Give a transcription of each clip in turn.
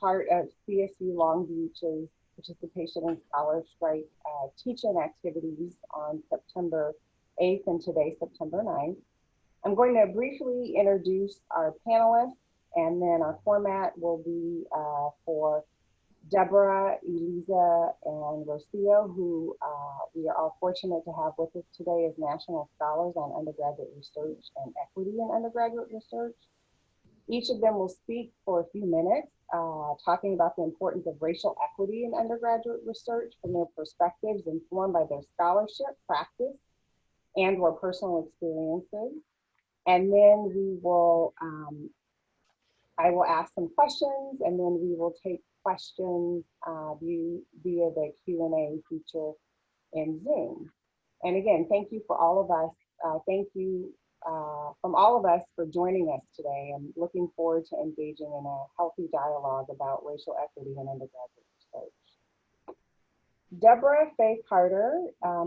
part of CSU Long Beach's participation in Scholar Strike teach-in activities on September 8th and today, September 9th. I'm going to briefly introduce our panelists, and then our format will be for Deborah, Eliza, and Rocio, who we are all fortunate to have with us today as national scholars on undergraduate research and equity in undergraduate research. Each of them will speak for a few minutes, talking about the importance of racial equity in undergraduate research from their perspectives informed by their scholarship, practice, and/or personal experiences. And then we will, I will ask some questions, and then we will take questions via the Q&A feature in Zoom. And again, thank you for all of us. Thank you from all of us for joining us today. I'm looking forward to engaging in a healthy dialogue about racial equity in undergraduate research. Deborah Faye Carter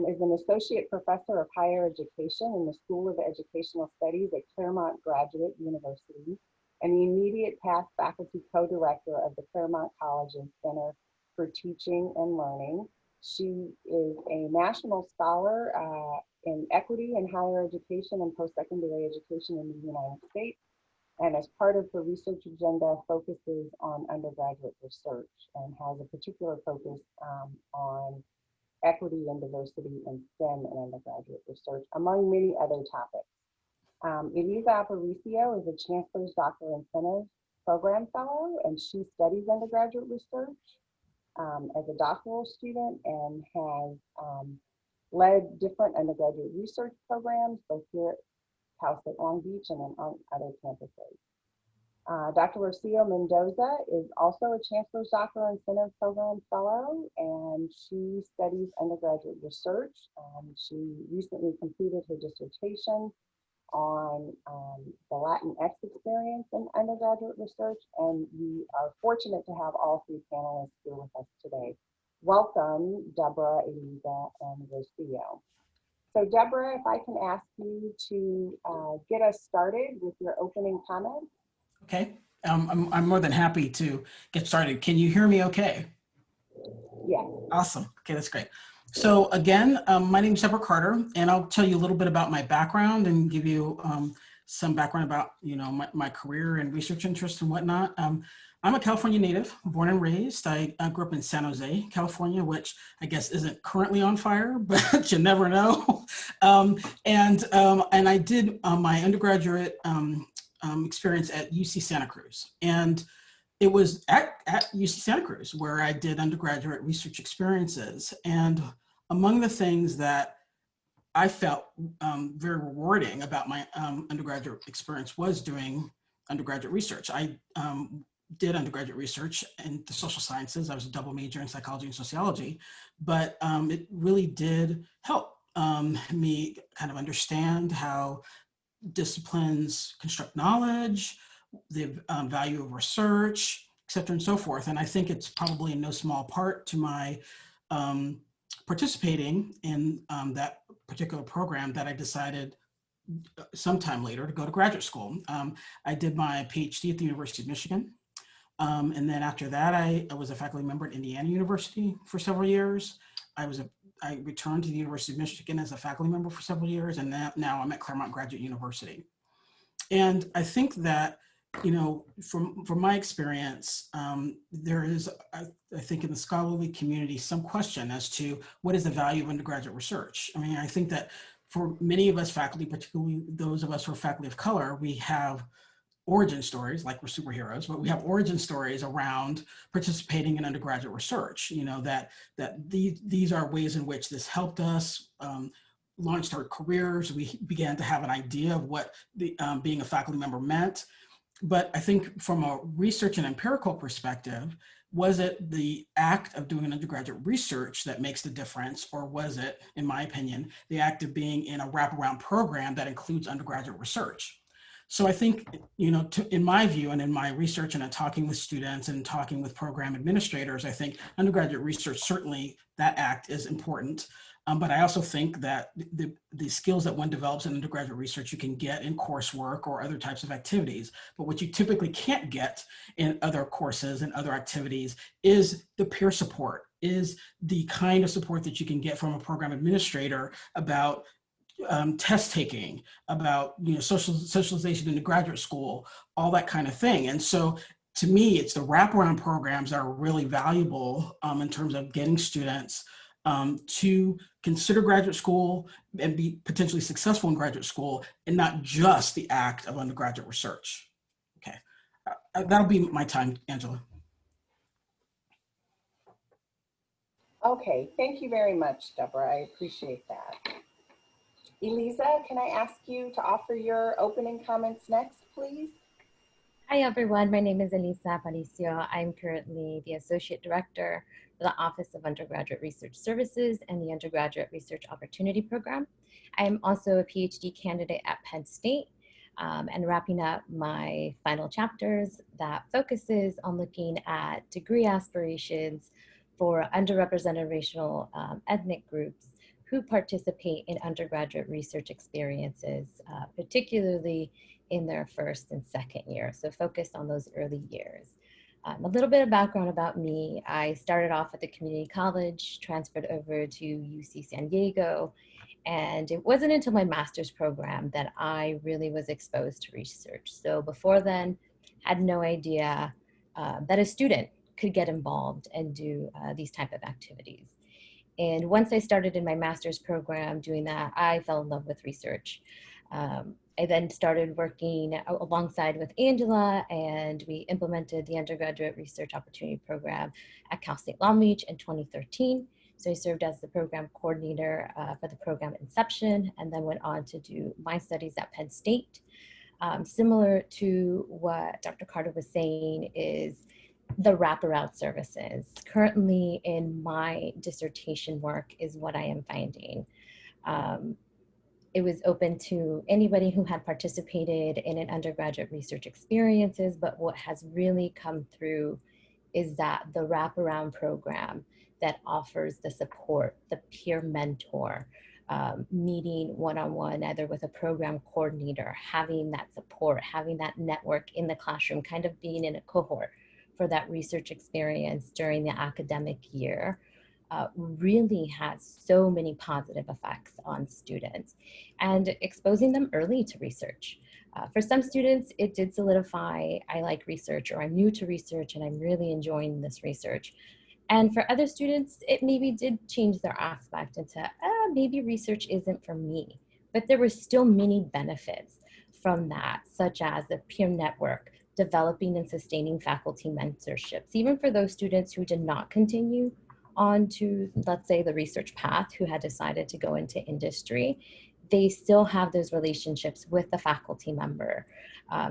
is an associate professor of higher education in the School of Educational Studies at Claremont Graduate University and the immediate past faculty co-director of the Claremont College's Center for Teaching and Learning. She is a national scholar in equity in higher education and post-secondary education in the United States. And as part of her research agenda, focuses on undergraduate research and has a particular focus on equity and diversity in STEM and undergraduate research, among many other topics. Eliza Aparicio is a Chancellor's Doctoral Incentive Program Fellow, and she studies undergraduate research as a doctoral student and has led different undergraduate research programs, both here at Cal State Long Beach and on other campuses. Dr. Rocio Mendoza is also a Chancellor's Doctoral Incentive Program Fellow, and she studies undergraduate research. She recently completed her dissertation on the Latinx experience in undergraduate research, and we are fortunate to have all three panelists here with us today. Welcome, Deborah, Eliza, and Rocio. So Deborah, if I can ask you to get us started with your opening comments. Okay, I'm more than happy to get started. Can you hear me okay? Yeah. Awesome, okay, that's great. So again, my name is Deborah Carter, and I'll tell you a little bit about my background and give you some background about my career and research interests and whatnot. I'm a California native, born and raised. I grew up in San Jose, California, which I guess isn't currently on fire, but you never know. And I did my undergraduate experience at UC Santa Cruz. And it was at UC Santa Cruz where I did undergraduate research experiences. And among the things that I felt very rewarding about my undergraduate experience was doing undergraduate research. I did undergraduate research in the social sciences. I was a double major in psychology and sociology, but it really did help me kind of understand how disciplines construct knowledge, the value of research, et cetera, and so forth. And I think it's probably in no small part to my participating in that particular program that I decided sometime later to go to graduate school. I did my PhD at the University of Michigan. And then after that, I was a faculty member at Indiana University for several years. I returned to the University of Michigan as a faculty member for several years, and now I'm at Claremont Graduate University. And I think that, from my experience, there is, I think in the scholarly community, some question as to what is the value of undergraduate research. I mean, I think that for many of us faculty, particularly those of us who are faculty of color, we have origin stories, like we're superheroes, but we have origin stories around participating in undergraduate research, that these are ways in which this helped us, launched our careers. We began to have an idea of what being a faculty member meant. But I think from a research and empirical perspective, was it the act of doing undergraduate research that makes the difference, or was it, in my opinion, the act of being in a wraparound program that includes undergraduate research? So I think, in my view and in my research and in talking with students and talking with program administrators, I think undergraduate research, certainly that act is important. But I also think that the skills that one develops in undergraduate research you can get in coursework or other types of activities. But what you typically can't get in other courses and other activities is the peer support, is the kind of support that you can get from a program administrator about test taking, about socialization in the graduate school, all that kind of thing. And so to me, it's the wraparound programs that are really valuable in terms of getting students to consider graduate school and be potentially successful in graduate school, and not just the act of undergraduate research. Okay, that'll be my time, Angela. Okay, thank you very much, Deborah. I appreciate that. Eliza, can I ask you to offer your opening comments next, please? Hi, everyone. My name is Elisa Aparicio. I'm currently the Associate Director for the Office of Undergraduate Research Services and the Undergraduate Research Opportunity Program. I am also a PhD candidate at Penn State and wrapping up my final chapters that focuses on looking at degree aspirations for underrepresented racial ethnic groups who participate in undergraduate research experiences, particularly in their first and second year. So focused on those early years. A little bit of background about me. I started off at the community college, transferred over to UC San Diego, and it wasn't until my master's program that I really was exposed to research. So before then, had no idea that a student could get involved and do these type of activities. And once I started in my master's program doing that, I fell in love with research. I then started working alongside with Angela, and we implemented the Undergraduate Research Opportunity Program at Cal State Long Beach in 2013. So I served as the program coordinator for the program inception, and then went on to do my studies at Penn State. Similar to what Dr. Carter was saying is the wraparound services. Currently in my dissertation work is what I am finding. It was open to anybody who had participated in an undergraduate research experiences, but what has really come through is that the wraparound program that offers the support, the peer mentor, meeting one-on-one, either with a program coordinator, having that support, having that network in the classroom, kind of being in a cohort for that research experience during the academic year, really has so many positive effects on students, and exposing them early to research. For some students, it did solidify, I like research, or I'm new to research and I'm really enjoying this research. And for other students, it maybe did change their aspect into, maybe research isn't for me. But there were still many benefits from that, such as the peer network, developing and sustaining faculty mentorships, even for those students who did not continue on to, let's say, the research path, who had decided to go into industry. They still have those relationships with the faculty member.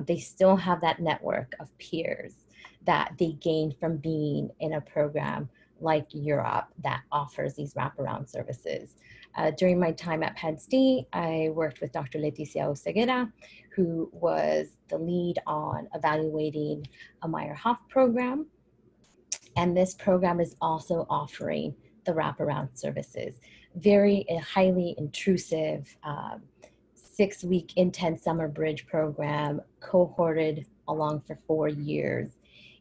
They still have that network of peers that they gained from being in a program like Europe that offers these wraparound services. During my time at Penn State, I worked with Dr. Leticia Oseguera, who was the lead on evaluating a Meyer-Hoff program. And this program is also offering the wraparound services. Very highly intrusive, 6-week intense summer bridge program, cohorted along for 4 years.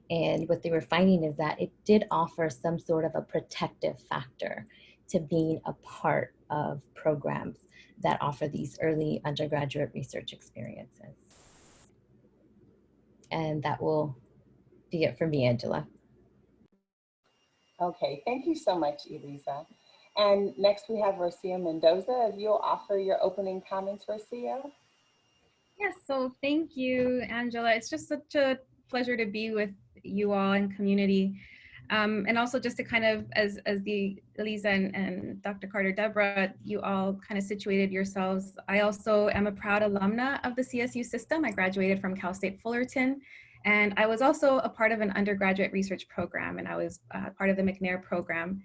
And what they were finding is that it did offer some sort of a protective factor to being a part of programs that offer these early undergraduate research experiences. And that will be it for me, Angela. Okay, thank you so much, Elisa. And next we have Rocio Mendoza. If you'll offer your opening comments, Rocio. Yes, so thank you, Angela. It's just such a pleasure to be with you all in community. And also just to kind of, as the Elisa and Dr. Carter, Deborah, you all kind of situated yourselves. I also am a proud alumna of the CSU system. I graduated from Cal State Fullerton. And I was also a part of an undergraduate research program, and I was part of the McNair program.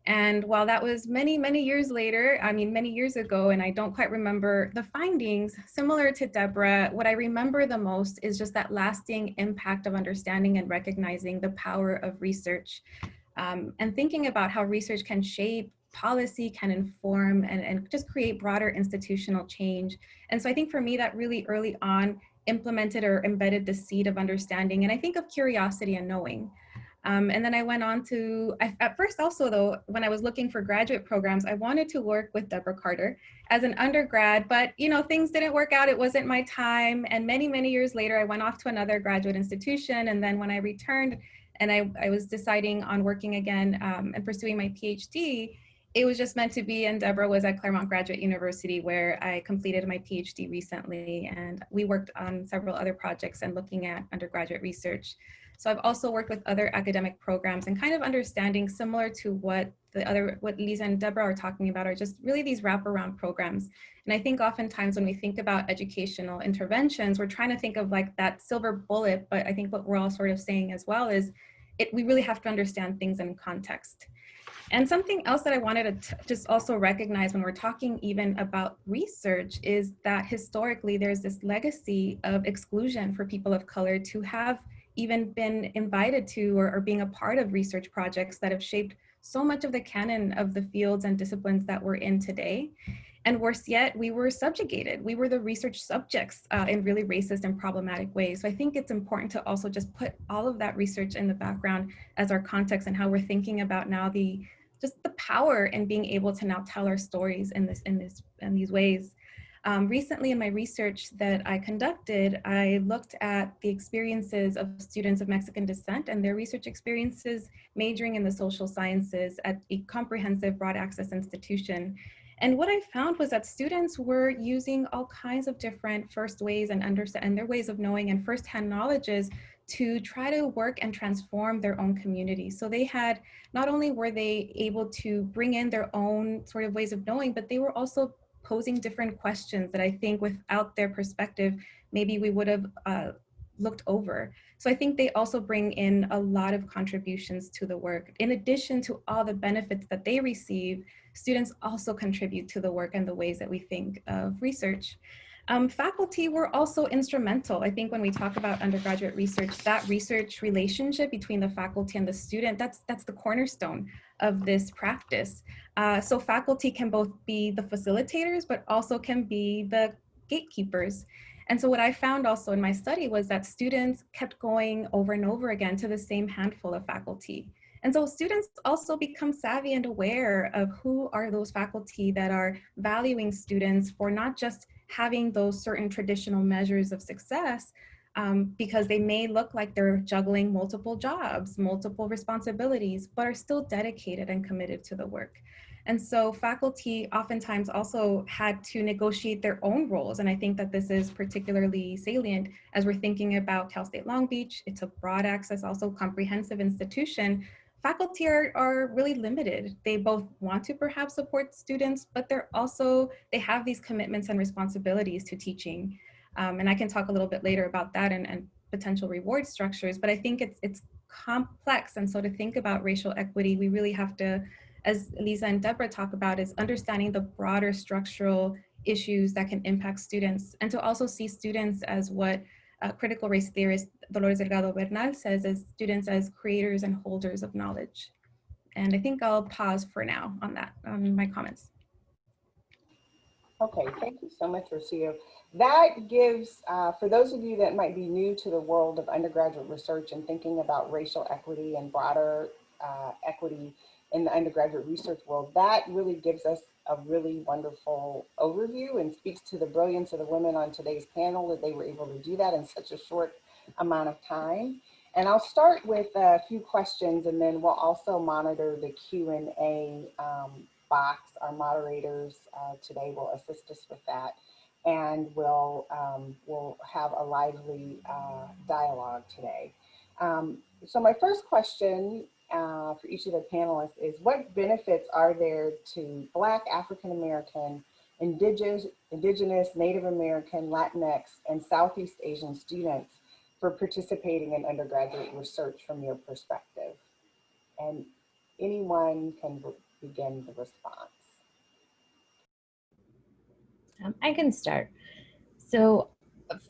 And while that was many, many years later, many years ago, and I don't quite remember the findings, similar to Deborah, what I remember the most is just that lasting impact of understanding and recognizing the power of research, and thinking about how research can shape policy, can inform, and just create broader institutional change. And so I think for me that really early on implemented or embedded the seed of understanding, and I think of curiosity and knowing. And then I went on to, at first also though, when I was looking for graduate programs, I wanted to work with Deborah Carter as an undergrad, but you know, things didn't work out. It wasn't my time. And many, many years later, I went off to another graduate institution. And then when I returned and I was deciding on working again and pursuing my PhD, it was just meant to be. And Deborah was at Claremont Graduate University, where I completed my PhD recently. And we worked on several other projects and looking at undergraduate research. So I've also worked with other academic programs and kind of understanding, similar to what Lisa and Deborah are talking about, are just really these wraparound programs. And I think oftentimes when we think about educational interventions, we're trying to think of like that silver bullet, but I think what we're all sort of saying as well is we really have to understand things in context. And something else that I wanted to just also recognize when we're talking even about research is that historically there's this legacy of exclusion for people of color to have even been invited to or being a part of research projects that have shaped so much of the canon of the fields and disciplines that we're in today. And worse yet, we were subjugated. We were the research subjects in really racist and problematic ways. So I think it's important to also just put all of that research in the background as our context and how we're thinking about now just the power in being able to now tell our stories in these ways. Recently in my research that I conducted, I looked at the experiences of students of Mexican descent and their research experiences majoring in the social sciences at a comprehensive broad access institution. And what I found was that students were using all kinds of different first ways and their ways of knowing and firsthand knowledges to try to work and transform their own community. So they had, not only were they able to bring in their own sort of ways of knowing, but they were also posing different questions that I think without their perspective, maybe we would have looked over. So I think they also bring in a lot of contributions to the work. In addition to all the benefits that they receive, students also contribute to the work and the ways that we think of research. Faculty were also instrumental. I think when we talk about undergraduate research, that research relationship between the faculty and the student, that's the cornerstone of this practice. So faculty can both be the facilitators, but also can be the gatekeepers. And so what I found also in my study was that students kept going over and over again to the same handful of faculty. And so students also become savvy and aware of who are those faculty that are valuing students for not just having those certain traditional measures of success, because they may look like they're juggling multiple jobs, multiple responsibilities, but are still dedicated and committed to the work. And so faculty oftentimes also had to negotiate their own roles. And I think that this is particularly salient as we're thinking about Cal State Long Beach. It's a broad access, also comprehensive institution. Faculty are really limited. They both want to perhaps support students, but they have these commitments and responsibilities to teaching. And I can talk a little bit later about that and potential reward structures, but I think it's complex. And so to think about racial equity, we really have to, as Lisa and Deborah talk about, is understanding the broader structural issues that can impact students, and to also see students as what critical race theorist Dolores Delgado Bernal says, as students as creators and holders of knowledge. And I think I'll pause for now on that, on my comments. Okay, thank you so much, Rocio. That gives, for those of you that might be new to the world of undergraduate research and thinking about racial equity and broader equity in the undergraduate research world, that really gives us a really wonderful overview and speaks to the brilliance of the women on today's panel that they were able to do that in such a short amount of time. And I'll start with a few questions, and then we'll also monitor the Q&A box. Our moderators today will assist us with that, and we'll have a lively dialogue today. So my first question for each of the panelists is, what benefits are there to Black, African American, Indigenous, Native American, Latinx, and Southeast Asian students for participating in undergraduate research from your perspective? And anyone can begin the response. I can start. So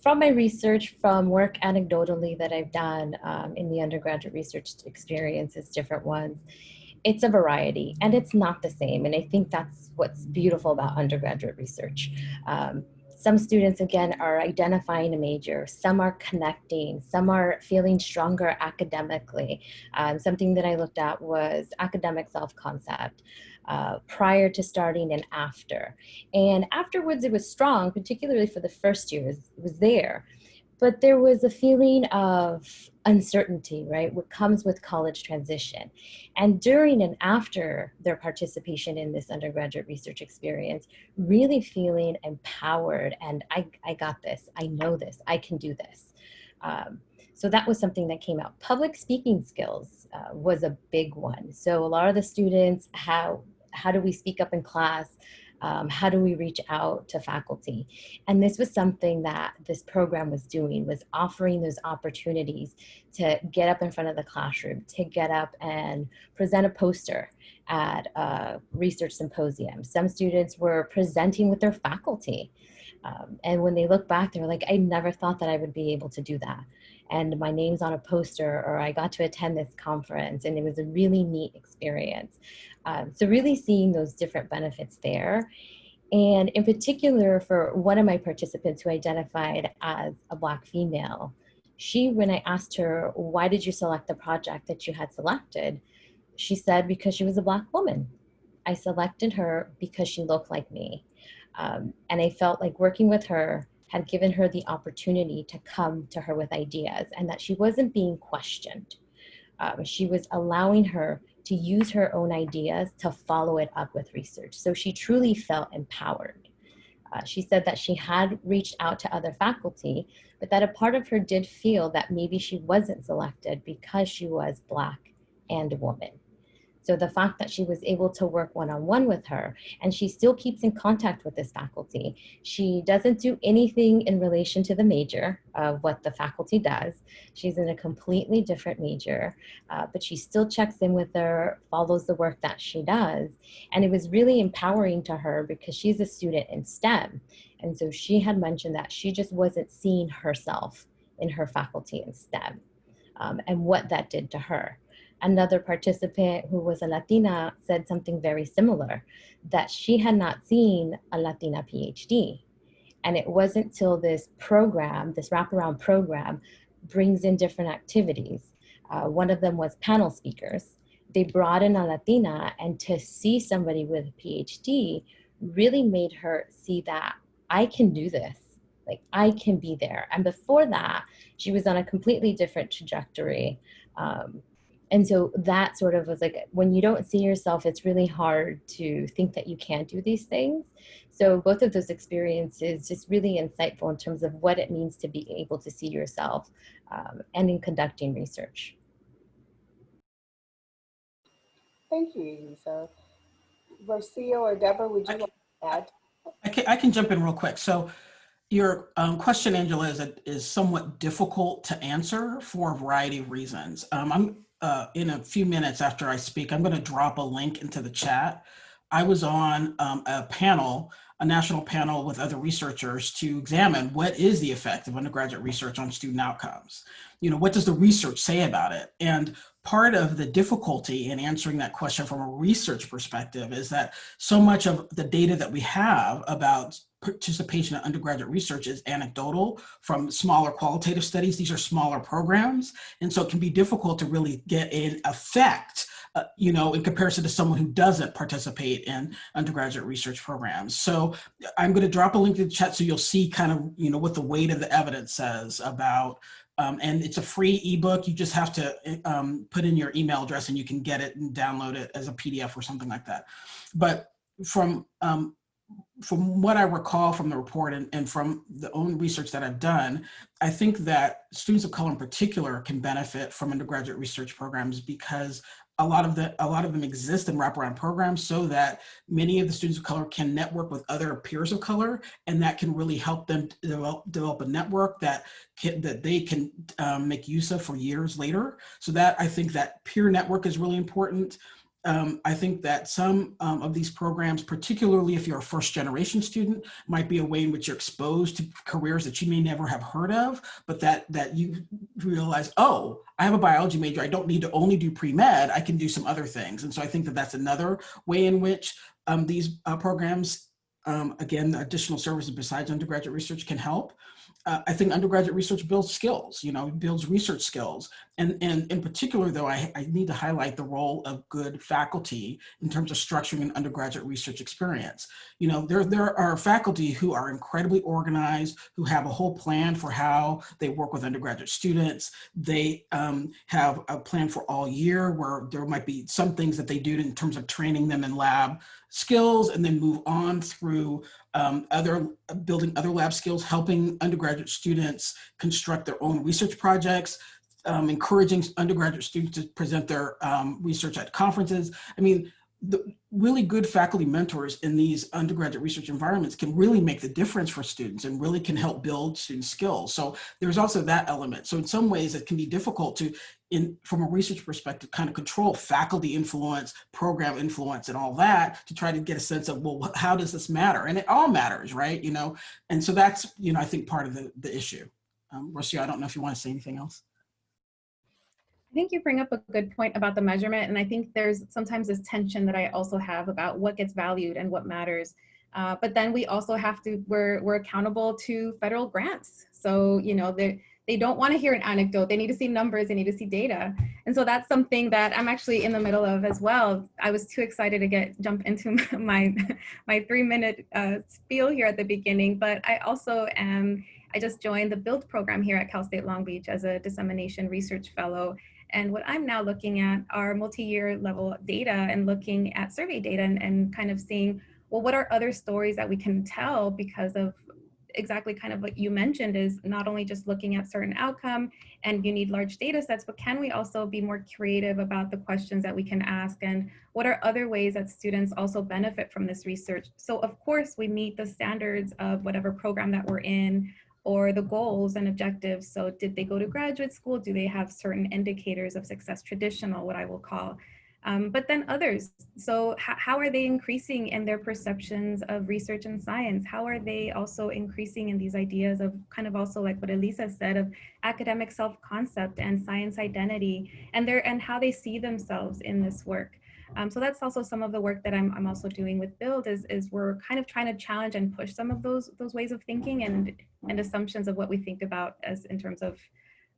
from my research, from work anecdotally that I've done in the undergraduate research experiences, different ones, it's a variety and it's not the same. And I think that's what's beautiful about undergraduate research. Some students, again, are identifying a major, some are connecting, some are feeling stronger academically. Something that I looked at was academic self-concept prior to starting and after. And afterwards it was strong, particularly for the first year, it was there. But there was a feeling of uncertainty, right? What comes with college transition. And during and after their participation in this undergraduate research experience, really feeling empowered and I got this, I know this, I can do this. So that was something that came out. Public speaking skills was a big one. So a lot of the students, how do we speak up in class? How do we reach out to faculty? And this was something that this program was doing, was offering those opportunities to get up in front of the classroom, to get up and present a poster at a research symposium. Some students were presenting with their faculty. And when they look back, they're like, I never thought that I would be able to do that. And my name's on a poster, or I got to attend this conference, and it was a really neat experience. So really seeing those different benefits there. And in particular, for one of my participants who identified as a Black female, when I asked her, why did you select the project that you had selected? She said, because she was a Black woman. I selected her because she looked like me. And I felt like working with her had given her the opportunity to come to her with ideas, and that she wasn't being questioned. She was allowing her to use her own ideas to follow it up with research. So she truly felt empowered. She said that she had reached out to other faculty, but that a part of her did feel that maybe she wasn't selected because she was Black and a woman. So the fact that she was able to work one-on-one with her, and she still keeps in contact with this faculty. She doesn't do anything in relation to the major of what the faculty does. She's in a completely different major, but she still checks in with her, follows the work that she does. And it was really empowering to her because she's a student in STEM. And so she had mentioned that she just wasn't seeing herself in her faculty in STEM, and what that did to her. Another participant who was a Latina said something very similar, that she had not seen a Latina PhD. And it wasn't till this program, this wraparound program, brings in different activities. One of them was panel speakers. They brought in a Latina, and to see somebody with a PhD really made her see that I can do this. Like, I can be there. And before that, she was on a completely different trajectory. And so that sort of was like, when you don't see yourself, it's really hard to think that you can't do these things. So both of those experiences just really insightful in terms of what it means to be able to see yourself and in conducting research. Thank you, Elisa. Rocio or Deborah, would you like to add? I can jump in real quick. So your question, Angela, is somewhat difficult to answer for a variety of reasons. I'm in a few minutes after I speak, I'm going to drop a link into the chat. I was on a panel, a national panel with other researchers to examine what is the effect of undergraduate research on student outcomes. You know, what does the research say about it? And part of the difficulty in answering that question from a research perspective is that so much of the data that we have about participation in undergraduate research is anecdotal from smaller qualitative studies. These are smaller programs. And so it can be difficult to really get an effect, you know, in comparison to someone who doesn't participate in undergraduate research programs. So I'm going to drop a link to the chat so you'll see kind of, you know, what the weight of the evidence says about, and it's a free ebook. You just have to put in your email address and you can get it and download it as a PDF or something like that. But from what I recall from the report and from the own research that I've done, I think that students of color in particular can benefit from undergraduate research programs because a lot of them exist in wraparound programs so that many of the students of color can network with other peers of color, and that can really help them develop a network that they can make use of for years later. So that I think that peer network is really important. I think that some of these programs, particularly if you're a first generation student, might be a way in which you're exposed to careers that you may never have heard of, but that you realize, oh, I have a biology major. I don't need to only do pre-med. I can do some other things. And so I think that that's another way in which these programs, again, additional services besides undergraduate research can help. I think undergraduate research builds skills, builds research skills. And in particular, though, I need to highlight the role of good faculty in terms of structuring an undergraduate research experience. There are faculty who are incredibly organized, who have a whole plan for how they work with undergraduate students. They have a plan for all year where there might be some things that they do in terms of training them in lab skills and then move on through building other lab skills, helping undergraduate students construct their own research projects, encouraging undergraduate students to present their research at conferences. I mean, the really good faculty mentors in these undergraduate research environments can really make the difference for students and really can help build student skills. So there's also that element. So in some ways it can be difficult to, from a research perspective, kind of control faculty influence, program influence, and all that to try to get a sense of, well, how does this matter? And it all matters, right? And so that's, I think part of the issue. Rocio, I don't know if you want to say anything else. I think you bring up a good point about the measurement, and I think there's sometimes this tension that I also have about what gets valued and what matters. But then we also have to, we're accountable to federal grants. So, they don't want to hear an anecdote. They need to see numbers, they need to see data. And so that's something that I'm actually in the middle of as well. I was too excited to jump into my 3-minute spiel here at the beginning, but I also I just joined the BUILD program here at Cal State Long Beach as a dissemination research fellow. And what I'm now looking at are multi-year level data and looking at survey data and kind of seeing, well, what are other stories that we can tell because of exactly kind of what you mentioned is not only just looking at certain outcome and you need large data sets, but can we also be more creative about the questions that we can ask and what are other ways that students also benefit from this research? So of course we meet the standards of whatever program that we're in or the goals and objectives. So did they go to graduate school? Do they have certain indicators of success, traditional, what I will call? But then others. So how are they increasing in their perceptions of research and science? How are they also increasing in these ideas of kind of also like what Elisa said of academic self-concept and science identity and how they see themselves in this work? So that's also some of the work that I'm also doing with BUILD is we're kind of trying to challenge and push some of those ways of thinking and assumptions of what we think about as in terms of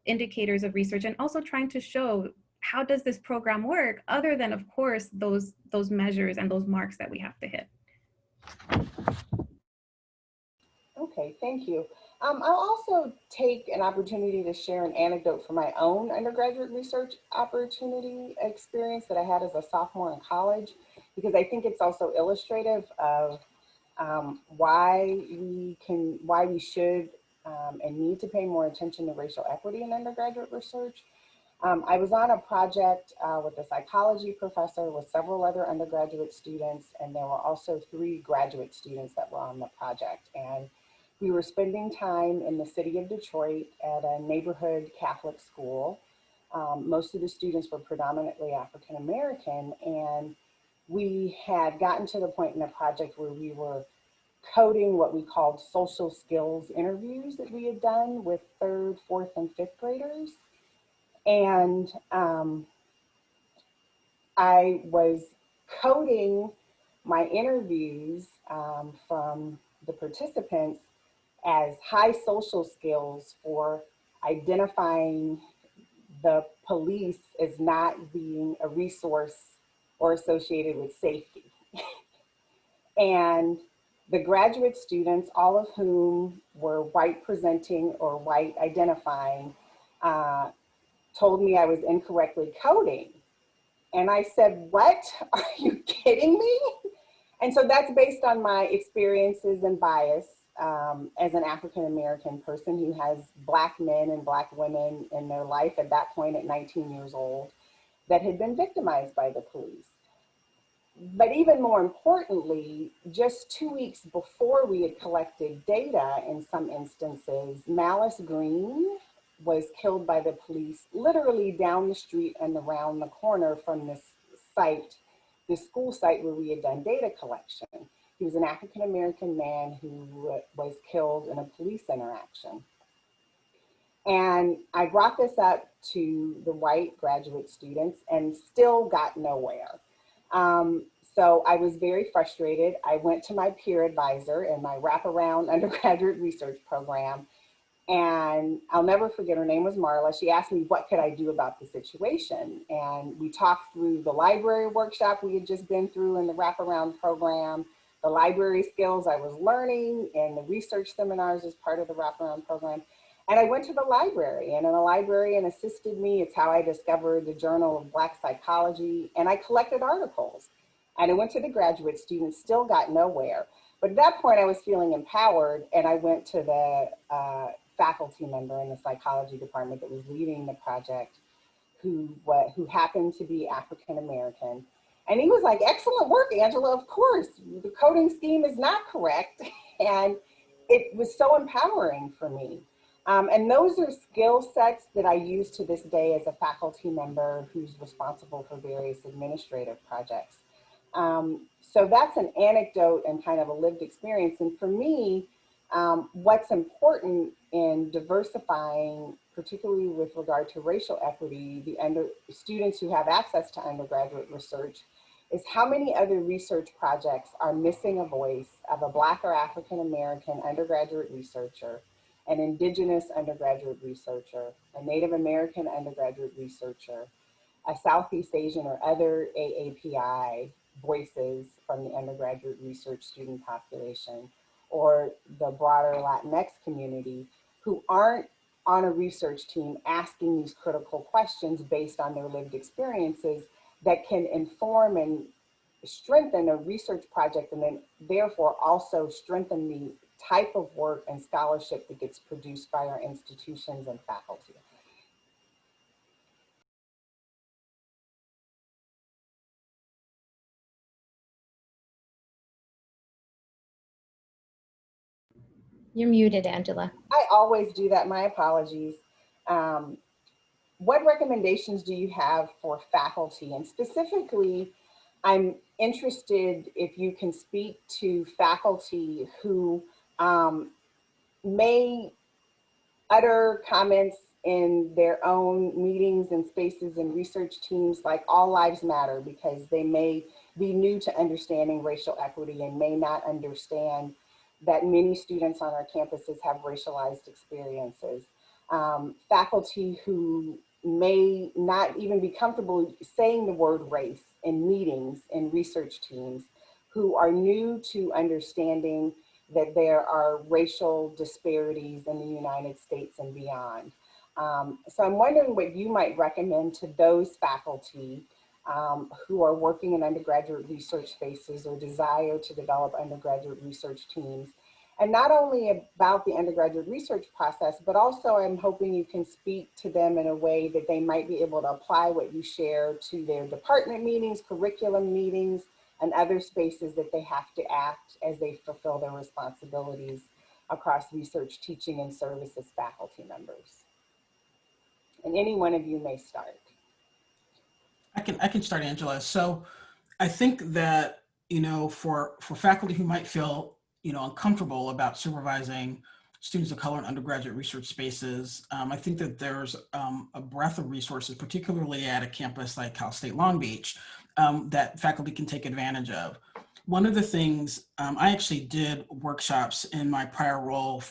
indicators of research, and also trying to show how does this program work other than, of course, those measures and those marks that we have to hit. Okay, thank you. I'll also take an opportunity to share an anecdote from my own undergraduate research opportunity experience that I had as a sophomore in college, because I think it's also illustrative of why we should and need to pay more attention to racial equity in undergraduate research. I was on a project with a psychology professor with several other undergraduate students, and there were also 3 graduate students that were on the project. And we were spending time in the city of Detroit at a neighborhood Catholic school. Most of the students were predominantly African American, and we had gotten to the point in the project where we were coding what we called social skills interviews that we had done with 3rd, 4th, and 5th graders. And I was coding my interviews from the participants as high social skills for identifying the police as not being a resource or associated with safety. And the graduate students, all of whom were white presenting or white identifying, told me I was incorrectly coding. And I said, what? Are you kidding me? And so that's based on my experiences and bias as an African-American person who has Black men and Black women in their life at that point at 19 years old that had been victimized by the police. But even more importantly, just 2 weeks before we had collected data in some instances, Malice Green was killed by the police literally down the street and around the corner from this site the school site where we had done data collection. He was an African-American man who was killed in a police interaction. And I brought this up to the white graduate students and still got nowhere. So I was very frustrated. I went to my peer advisor in my wraparound undergraduate research program, and I'll never forget, her name was Marla. She asked me what could I do about the situation. And we talked through the library workshop we had just been through in the wraparound program, the library skills I was learning, and the research seminars as part of the wraparound program. And I went to the library, and a librarian assisted me. It's how I discovered the Journal of Black Psychology, and I collected articles. And I went to the graduate students, still got nowhere. But at that point, I was feeling empowered, and I went to the faculty member in the psychology department that was leading the project, who happened to be African American. And he was like, "Excellent work, Angela. Of course, the coding scheme is not correct." And it was so empowering for me. And those are skill sets that I use to this day as a faculty member who's responsible for various administrative projects. So that's an anecdote and kind of a lived experience. And for me, what's important in diversifying, particularly with regard to racial equity, the students who have access to undergraduate research, is how many other research projects are missing a voice of a Black or African American undergraduate researcher, an Indigenous undergraduate researcher, a Native American undergraduate researcher, a Southeast Asian or other AAPI voices from the undergraduate research student population, or the broader Latinx community, who aren't on a research team asking these critical questions based on their lived experiences that can inform and strengthen a research project, and then therefore also strengthen the type of work and scholarship that gets produced by our institutions and faculty. You're muted, Angela. I always do that, my apologies. What recommendations do you have for faculty? And specifically, I'm interested if you can speak to faculty who may utter comments in their own meetings and spaces and research teams like all lives matter, because they may be new to understanding racial equity and may not understand that many students on our campuses have racialized experiences. Faculty who may not even be comfortable saying the word race in meetings and research teams, who are new to understanding that there are racial disparities in the United States and beyond. So I'm wondering what you might recommend to those faculty who are working in undergraduate research spaces or desire to develop undergraduate research teams. And not only about the undergraduate research process, but also I'm hoping you can speak to them in a way that they might be able to apply what you share to their department meetings, curriculum meetings, and other spaces that they have to act as they fulfill their responsibilities across research, teaching, and service as faculty members. And any one of you may start. I can start, Angela. So I think that, for faculty who might feel, uncomfortable about supervising students of color in undergraduate research spaces, I think that there's a breadth of resources, particularly at a campus like Cal State Long Beach, that faculty can take advantage of. One of the things, I actually did workshops in my prior role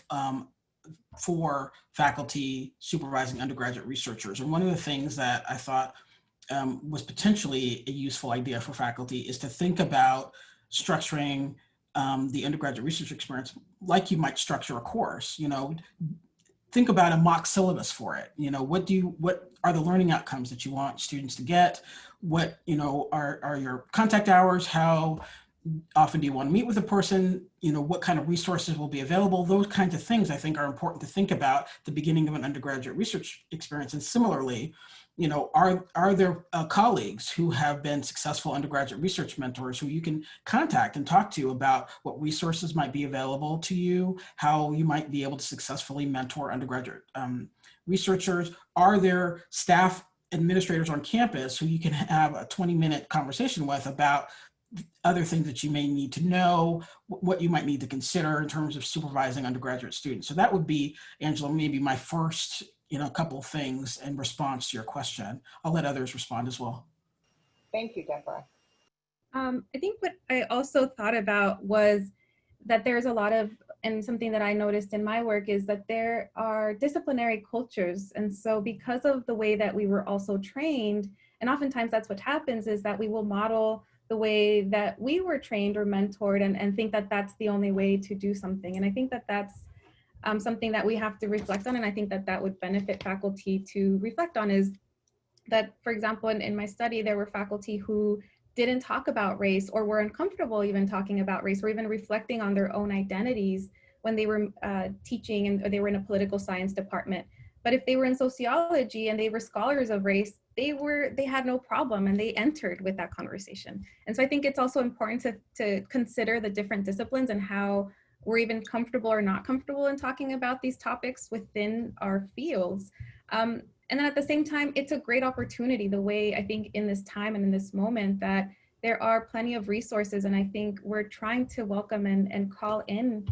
for faculty supervising undergraduate researchers. And one of the things that I thought was potentially a useful idea for faculty is to think about structuring the undergraduate research experience like you might structure a course. Think about a mock syllabus for it. What are the learning outcomes that you want students to get? What are your contact hours? How often do you want to meet with a person? What kind of resources will be available? Those kinds of things I think are important to think about at the beginning of an undergraduate research experience. And similarly, are there colleagues who have been successful undergraduate research mentors who you can contact and talk to about what resources might be available to you, how you might be able to successfully mentor undergraduate researchers? Are there staff administrators on campus who you can have a 20-minute conversation with about other things that you may need to know, what you might need to consider in terms of supervising undergraduate students. So that would be, Angela, maybe my first, couple of things in response to your question. I'll let others respond as well. Thank you, Deborah. I think what I also thought about was that there's a lot of, and something that I noticed in my work is that there are disciplinary cultures. And so because of the way that we were also trained, and oftentimes that's what happens, is that we will model the way that we were trained or mentored and think that that's the only way to do something. And I think that that's something that we have to reflect on. And I think that that would benefit faculty to reflect on, is that, for example, in my study, there were faculty who didn't talk about race or were uncomfortable even talking about race or even reflecting on their own identities when they were teaching and they were in a political science department. But if they were in sociology and they were scholars of race, they had no problem and they entered with that conversation. And so I think it's also important to consider the different disciplines and how we're even comfortable or not comfortable in talking about these topics within our fields. And then at the same time, it's a great opportunity, the way I think in this time and in this moment that there are plenty of resources. And I think we're trying to welcome and call in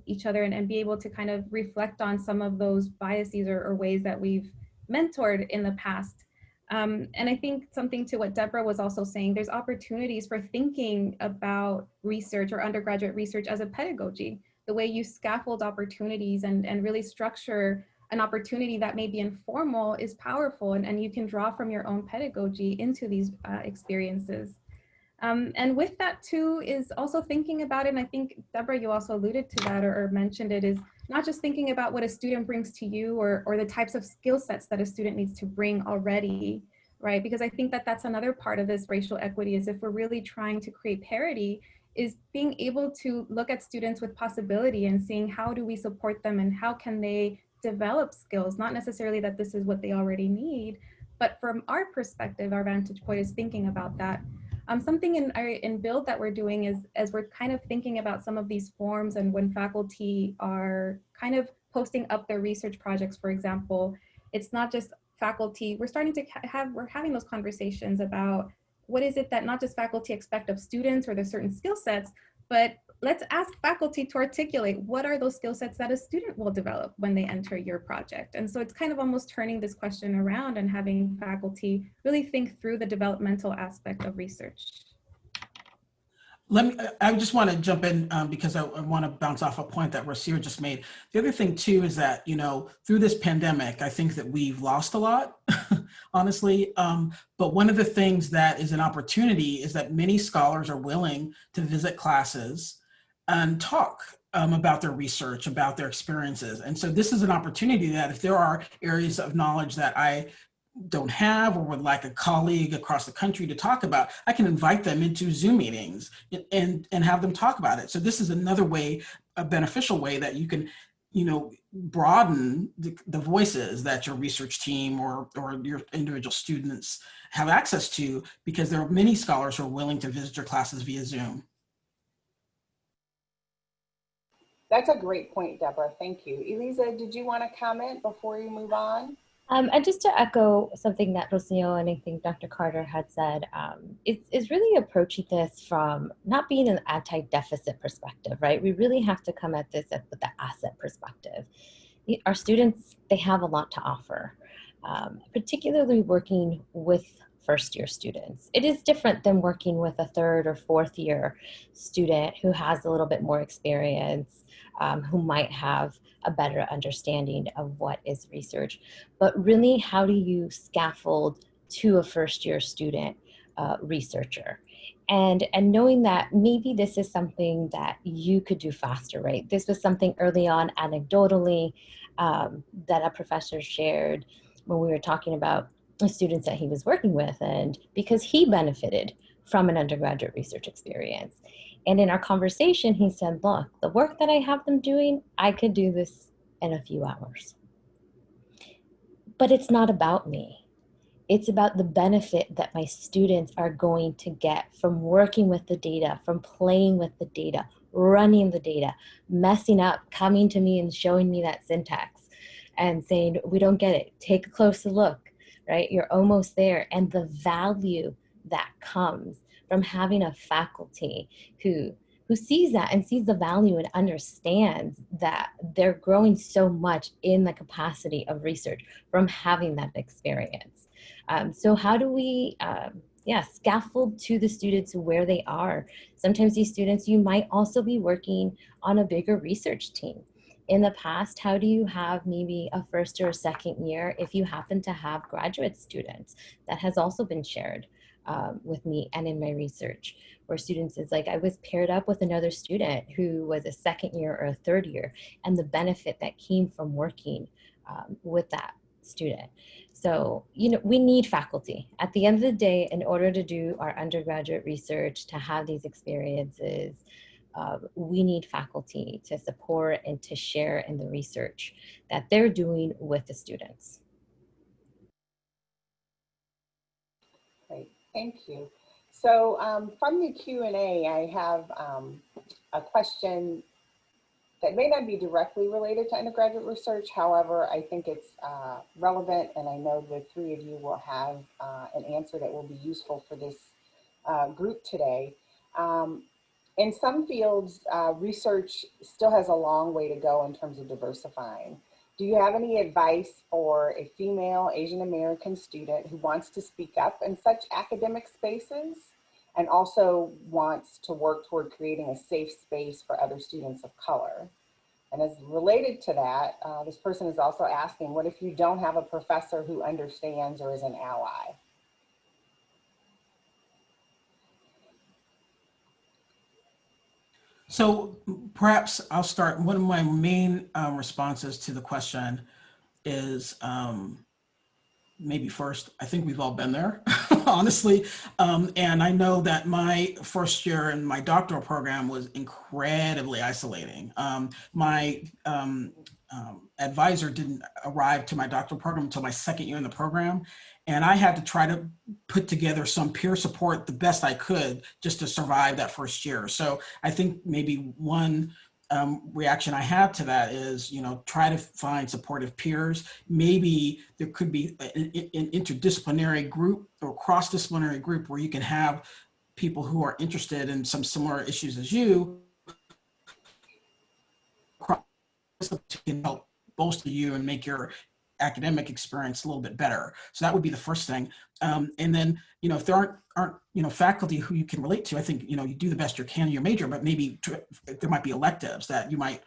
each other and be able to kind of reflect on some of those biases or ways that we've mentored in the past. And I think something to what Deborah was also saying, there's opportunities for thinking about research or undergraduate research as a pedagogy, the way you scaffold opportunities and really structure an opportunity that may be informal is powerful, and you can draw from your own pedagogy into these experiences. And with that too is also thinking about it, and I think Deborah, you also alluded to that or mentioned it, is not just thinking about what a student brings to you or the types of skill sets that a student needs to bring already, right? Because I think that that's another part of this racial equity, is if we're really trying to create parity, is being able to look at students with possibility and seeing how do we support them and how can they develop skills, not necessarily that this is what they already need, but from our perspective, our vantage point is thinking about that. Something in Build that we're doing is, as we're kind of thinking about some of these forms and when faculty are kind of posting up their research projects, for example, it's not just faculty, we're starting to we're having those conversations about what is it that not just faculty expect of students or the certain skill sets, but let's ask faculty to articulate what are those skill sets that a student will develop when they enter your project. And so it's kind of almost turning this question around and having faculty really think through the developmental aspect of research. I just want to jump in because I want to bounce off a point that Rocio just made. The other thing too is that, through this pandemic, I think that we've lost a lot, honestly. But one of the things that is an opportunity is that many scholars are willing to visit classes and talk about their research, about their experiences. And so this is an opportunity that if there are areas of knowledge that I don't have or would like a colleague across the country to talk about, I can invite them into Zoom meetings and have them talk about it. So this is another way, a beneficial way that you can, broaden the voices that your research team or your individual students have access to, because there are many scholars who are willing to visit your classes via Zoom. That's a great point, Deborah. Thank you. Elisa, did you want to comment before you move on? And just to echo something that Rocio and I think Dr. Carter had said, it's really approaching this from not being an anti-deficit perspective, right? We really have to come at this with the asset perspective. Our students, they have a lot to offer, particularly working with first-year students. It is different than working with a third or fourth year student who has a little bit more experience, who might have a better understanding of what is research. But really, how do you scaffold to a first-year student researcher? And knowing that maybe this is something that you could do faster, right? This was something early on anecdotally that a professor shared when we were talking about the students that he was working with, and because he benefited from an undergraduate research experience. And in our conversation, he said, look, the work that I have them doing, I could do this in a few hours. But it's not about me. It's about the benefit that my students are going to get from working with the data, from playing with the data, running the data, messing up, coming to me and showing me that syntax and saying, we don't get it, take a closer look, right? You're almost there. And the value that comes from having a faculty who sees that and sees the value and understands that they're growing so much in the capacity of research from having that experience. So how do we, scaffold to the students where they are? Sometimes these students, you might also be working on a bigger research team. In the past, how do you have maybe a first or a second year if you happen to have graduate students? That has also been shared with me and in my research, where students is like, I was paired up with another student who was a second year or a third year, and the benefit that came from working with that student. So, you know, we need faculty. At the end of the day, in order to do our undergraduate research, to have these experiences, we need faculty to support and to share in the research that they're doing with the students. Great, thank you. So from the Q&A, I have a question that may not be directly related to undergraduate research. However, I think it's relevant, and I know the three of you will have an answer that will be useful for this group today. In some fields, research still has a long way to go in terms of diversifying. Do you have any advice for a female Asian American student who wants to speak up in such academic spaces and also wants to work toward creating a safe space for other students of color? And as related to that, this person is also asking, what if you don't have a professor who understands or is an ally? So perhaps I'll start. One of my main responses to the question is maybe first, I think we've all been there, honestly. And I know that my first year in my doctoral program was incredibly isolating. My advisor didn't arrive to my doctoral program until my second year in the program. And I had to try to put together some peer support the best I could just to survive that first year. So I think maybe one reaction I have to that is, you know, try to find supportive peers. Maybe there could be an interdisciplinary group or cross-disciplinary group where you can have people who are interested in some similar issues as you can help bolster you and make your academic experience a little bit better. So that would be the first thing. And then, you know, if there aren't, you know, faculty who you can relate to, I think, you know, you do the best you can in your major, but maybe there might be electives that you might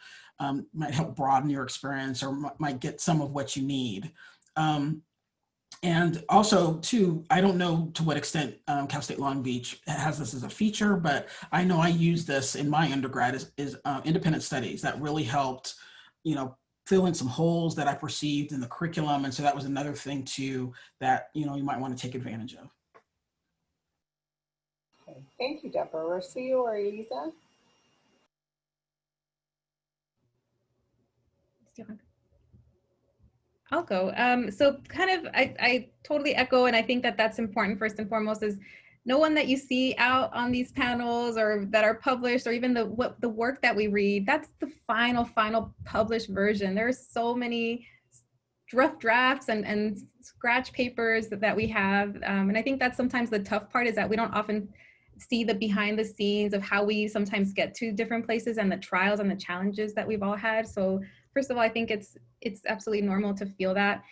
help broaden your experience or might get some of what you need. And also, too, I don't know to what extent Cal State Long Beach has this as a feature, but I know I used this in my undergrad as independent studies that really helped, you know, fill in some holes that I perceived in the curriculum. And so that was another thing, too, that, you know, you might want to take advantage of. Okay. Thank you, Deborah. Rocio or Elisa? I'll go. So kind of, I totally echo, and I think that that's important. First and foremost is no one that you see out on these panels or that are published, or even the work that we read, that's the final published version. There's so many rough drafts and scratch papers that we have. And I think that's sometimes the tough part, is that we don't often see the behind the scenes of how we sometimes get to different places and the trials and the challenges that we've all had. So first of all, I think it's absolutely normal to feel that.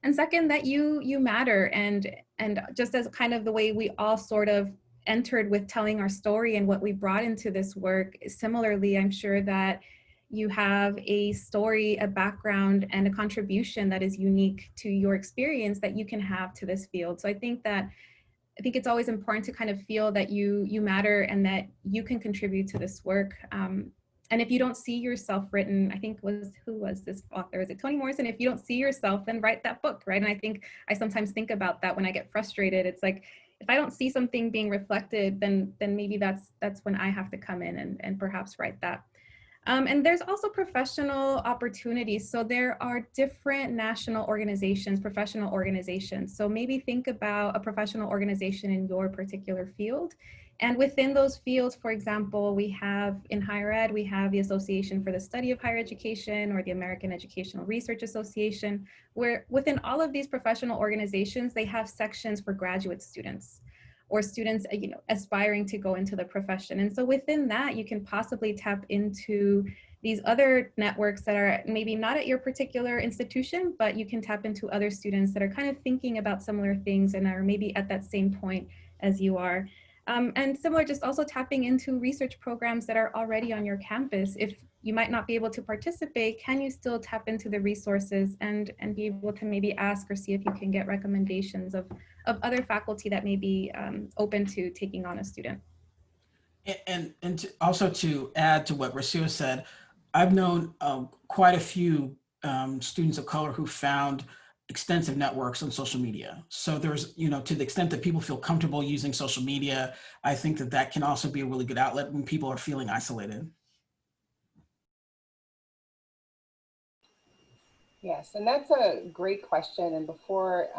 And second, that you matter. And just as kind of the way we all sort of entered with telling our story and what we brought into this work, similarly, I'm sure that you have a story, a background, and a contribution that is unique to your experience that you can have to this field. So I think it's always important to kind of feel that you matter and that you can contribute to this work. And if you don't see yourself written, I think who was this author? Is it Toni Morrison? If you don't see yourself, then write that book, right? And I think I sometimes think about that when I get frustrated. It's like, if I don't see something being reflected, then maybe that's when I have to come in and perhaps write that. And there's also professional opportunities. So there are different national organizations, professional organizations. So maybe think about a professional organization in your particular field. And within those fields, for example, we have in higher ed, we have the Association for the Study of Higher Education or the American Educational Research Association, where within all of these professional organizations, they have sections for graduate students or students, aspiring to go into the profession. And so within that, you can possibly tap into these other networks that are maybe not at your particular institution, but you can tap into other students that are kind of thinking about similar things and are maybe at that same point as you are. And similar, just also tapping into research programs that are already on your campus. If you might not be able to participate, can you still tap into the resources and be able to maybe ask or see if you can get recommendations of other faculty that may be open to taking on a student? And also to add to what Rasua said, I've known quite a few students of color who found extensive networks on social media. So there's, to the extent that people feel comfortable using social media, I think that that can also be a really good outlet when people are feeling isolated. Yes, and that's a great question. And before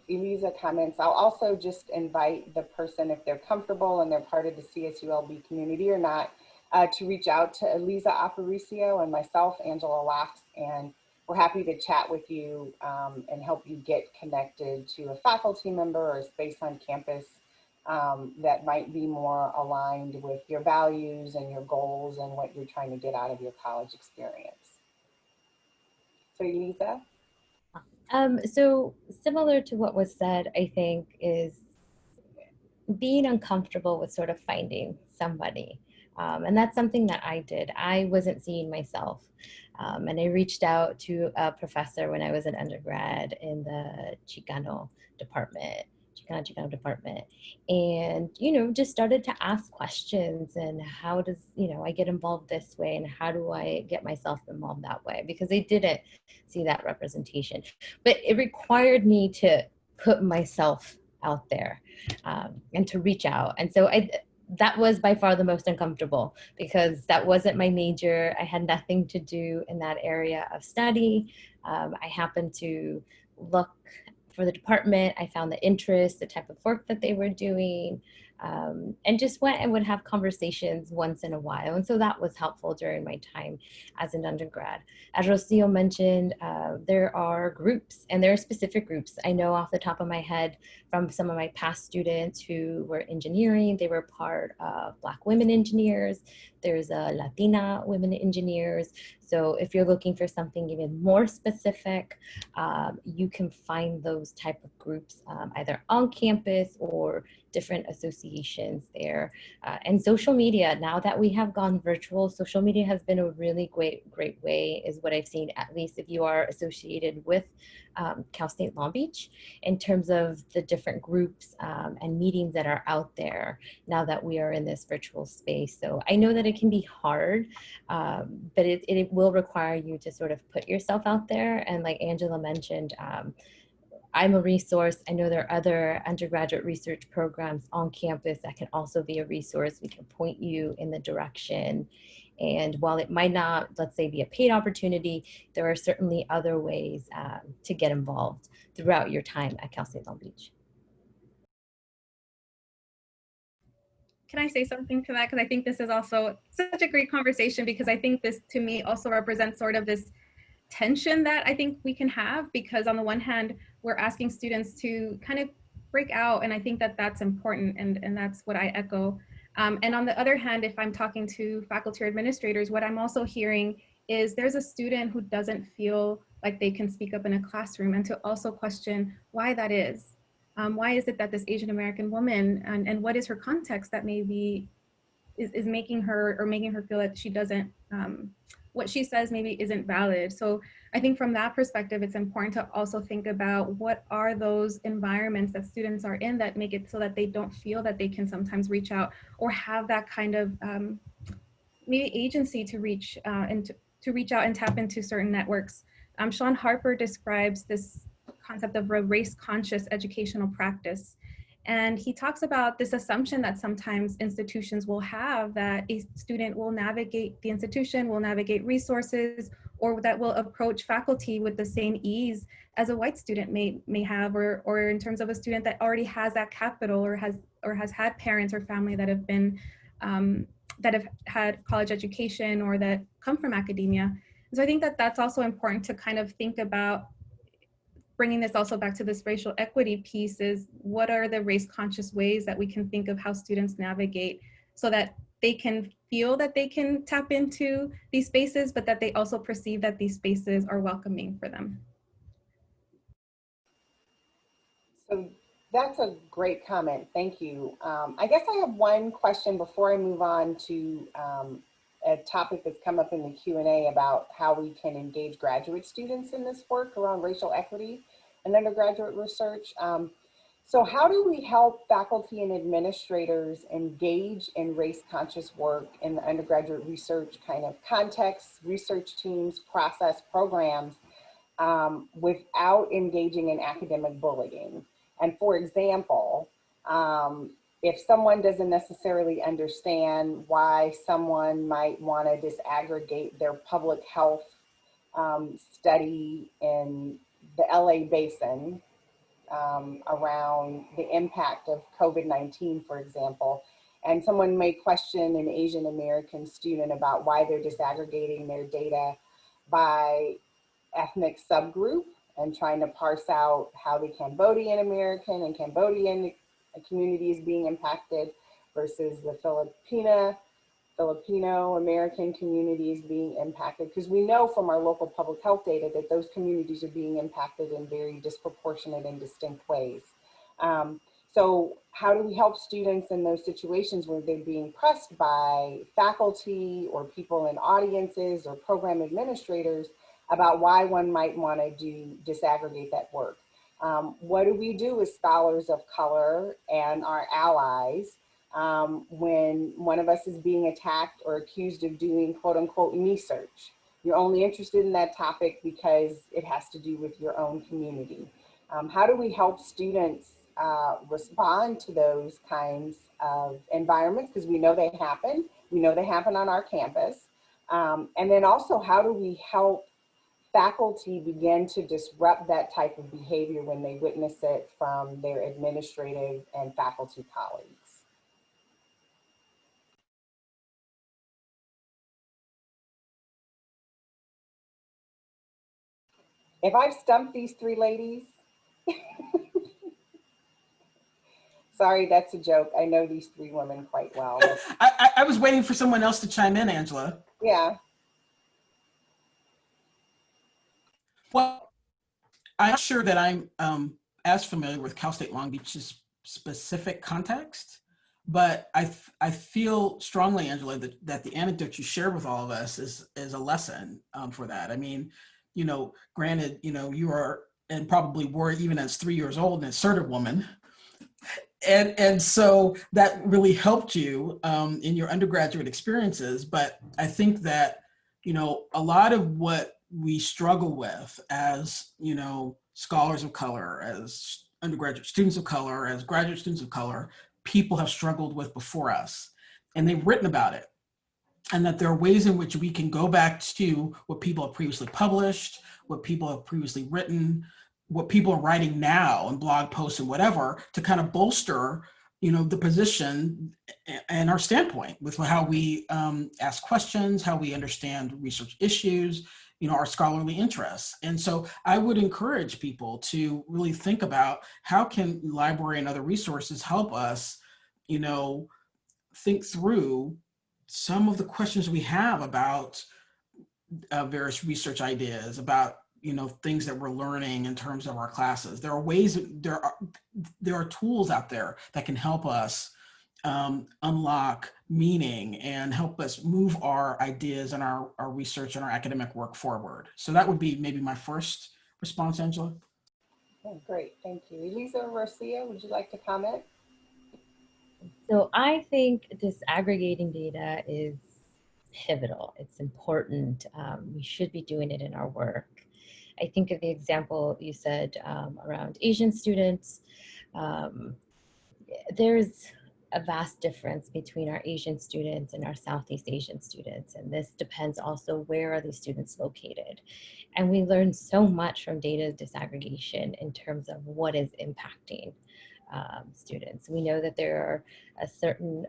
Elisa comments, I'll also just invite the person, if they're comfortable and they're part of the CSULB community or not, to reach out to Elisa Aparicio and myself, Angela Locks, and we're happy to chat with you and help you get connected to a faculty member or a space on campus that might be more aligned with your values and your goals and what you're trying to get out of your college experience. So Elisa? So similar to what was said, I think, is being uncomfortable with sort of finding somebody. And that's something that I did. I wasn't seeing myself. And I reached out to a professor when I was an undergrad in the Chicano department, Chicano department. And, just started to ask questions and how does, I get involved this way and how do I get myself involved that way? Because they didn't see that representation. But it required me to put myself out there and to reach out. And so that was by far the most uncomfortable because that wasn't my major. I had nothing to do in that area of study. I happened to look for the department. I found the interest, the type of work that they were doing, and just went and would have conversations once in a while. And so that was helpful during my time as an undergrad. As Rocio mentioned, there are groups, and there are specific groups. I know off the top of my head from some of my past students who were engineering, they were part of Black women engineers. There's a Latina women engineers. So if you're looking for something even more specific, you can find those type of groups either on campus or different associations there. And social media, now that we have gone virtual, social media has been a really great way, is what I've seen, at least if you are associated with Cal State Long Beach, in terms of the different groups and meetings that are out there now that we are in this virtual space. So I know that it can be hard, but it will require you to sort of put yourself out there. And like Angela mentioned, I'm a resource. I know there are other undergraduate research programs on campus that can also be a resource. We can point you in the direction. And while it might not, let's say, be a paid opportunity, there are certainly other ways to get involved throughout your time at Cal State Long Beach. Can I say something to that? Because I think this is also such a great conversation, because I think this to me also represents sort of this tension that I think we can have, because on the one hand, we're asking students to kind of break out, and I think that that's important, and that's what I echo. And on the other hand, if I'm talking to faculty or administrators, what I'm also hearing is there's a student who doesn't feel like they can speak up in a classroom, and to also question why that is. Why is it that this Asian American woman, and what is her context that maybe is making her, or making her feel that she doesn't, what she says maybe isn't valid. So I think from that perspective, it's important to also think about what are those environments that students are in that make it so that they don't feel that they can sometimes reach out or have that kind of maybe agency to reach and to reach out and tap into certain networks. Sean Harper describes this concept of a race-conscious educational practice. And he talks about this assumption that sometimes institutions will have that a student will navigate the institution, will navigate resources, or that will approach faculty with the same ease as a white student may have, or in terms of a student that already has that capital or has had parents or family that have been that have had college education or that come from academia. And so I think that that's also important to kind of think about, bringing this also back to this racial equity piece, is what are the race conscious ways that we can think of how students navigate so that they can feel that they can tap into these spaces, but that they also perceive that these spaces are welcoming for them. So that's a great comment. Thank you. I guess I have one question before I move on to a topic that's come up in the Q&A about how we can engage graduate students in this work around racial equity and undergraduate research. So how do we help faculty and administrators engage in race-conscious work in the undergraduate research kind of context, research teams, process, programs, without engaging in academic bullying? And for example, if someone doesn't necessarily understand why someone might want to disaggregate their public health study in the LA basin around the impact of COVID-19, for example, and someone may question an Asian American student about why they're disaggregating their data by ethnic subgroup and trying to parse out how the Cambodian American and Cambodian community is being impacted versus the Filipino American community is being impacted, because we know from our local public health data that those communities are being impacted in very disproportionate and distinct ways. So how do we help students in those situations where they're being pressed by faculty or people in audiences or program administrators about why one might want to disaggregate that work? What do we do as scholars of color and our allies when one of us is being attacked or accused of doing quote unquote me search? You're only interested in that topic because it has to do with your own community. How do we help students respond to those kinds of environments? Because we know they happen. We know they happen on our campus. And then also, how do we help faculty begin to disrupt that type of behavior when they witness it from their administrative and faculty colleagues? If I've stumped these three ladies, sorry, that's a joke. I know these three women quite well. I was waiting for someone else to chime in, Angela. Yeah. Well, I'm not sure that I'm as familiar with Cal State Long Beach's specific context, but I feel strongly, Angela, that the anecdote you shared with all of us is a lesson for that. I mean, you know, granted, you know, you are, and probably were even as 3 years old, an assertive woman. And so that really helped you in your undergraduate experiences. But I think that, you know, a lot of what we struggle with as, you know, scholars of color, as undergraduate students of color, as graduate students of color, people have struggled with before us, and they've written about it. And that there are ways in which we can go back to what people have previously published, what people have previously written, what people are writing now in blog posts and whatever, to kind of bolster, you know, the position and our standpoint with how we ask questions, how we understand research issues, you know, our scholarly interests. And so I would encourage people to really think about how can library and other resources help us, you know, think through some of the questions we have about various research ideas, about, you know, things that we're learning in terms of our classes. There are ways, there are tools out there that can help us unlock meaning and help us move our ideas and our research and our academic work forward. So that would be maybe my first response, Angela. Oh, great, thank you. Elisa Garcia, would you like to comment? So I think disaggregating data is pivotal. It's important. We should be doing it in our work. I think of the example you said around Asian students. there's a vast difference between our Asian students and our Southeast Asian students. And this depends also where are these students located. And we learn so much from data disaggregation in terms of what is impacting students. We know that there are a certain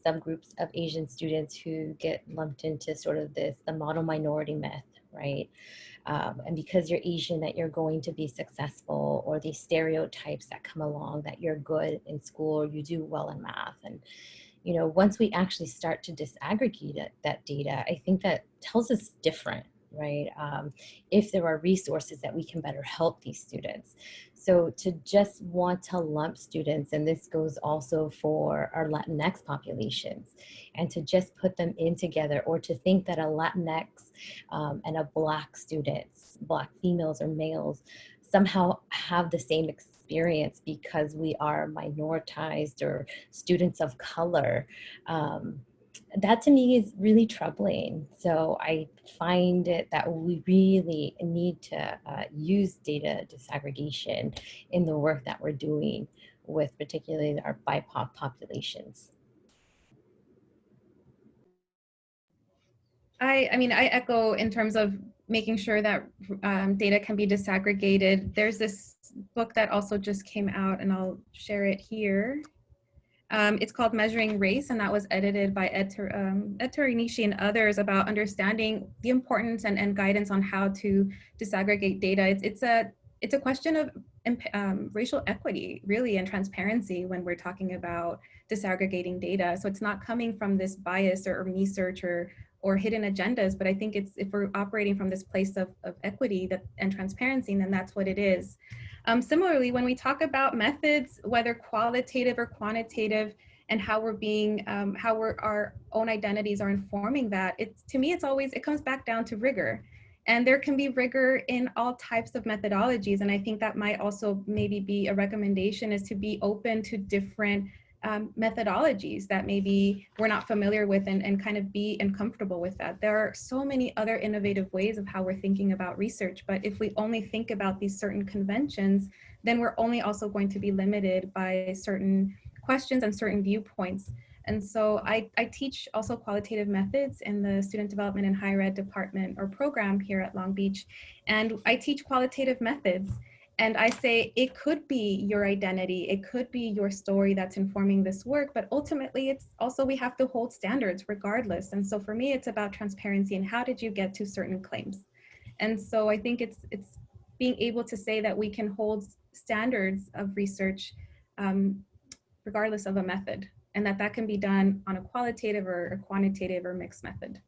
subgroups of Asian students who get lumped into sort of the model minority myth, right? And because you're Asian that you're going to be successful, or these stereotypes that come along that you're good in school or you do well in math. And you know, once we actually start to disaggregate that data, I think that tells us different, right? If there are resources that we can better help these students. So to just want to lump students, and this goes also for our Latinx populations, and to just put them in together, or to think that a Latinx and a Black students, Black females or males, somehow have the same experience because we are minoritized or students of color, that to me is really troubling. So I find it that we really need to use data disaggregation in the work that we're doing with particularly our BIPOC populations. I mean, I echo in terms of making sure that data can be disaggregated. There's this book that also just came out, and I'll share it here. It's called Measuring Race, and that was edited by Ed Torinishi and others, about understanding the importance and guidance on how to disaggregate data. It's a question of racial equity, really, and transparency when we're talking about disaggregating data. So it's not coming from this bias or research or hidden agendas, but I think it's, if we're operating from this place of equity and transparency, then that's what it is. Similarly, when we talk about methods, whether qualitative or quantitative, and how we're being, how our own identities are informing that, to me, it comes back down to rigor. And there can be rigor in all types of methodologies. And I think that might also maybe be a recommendation, is to be open to different methodologies that maybe we're not familiar with, and kind of be uncomfortable with that. There are so many other innovative ways of how we're thinking about research, but if we only think about these certain conventions, then we're only also going to be limited by certain questions and certain viewpoints. And so I teach also qualitative methods in the Student Development and Higher Ed department or program here at Long Beach. And I teach qualitative methods. And I say, it could be your identity, it could be your story that's informing this work, but ultimately it's also, we have to hold standards regardless. And so for me, it's about transparency and how did you get to certain claims? And so I think it's being able to say that we can hold standards of research regardless of a method, and that can be done on a qualitative or a quantitative or mixed method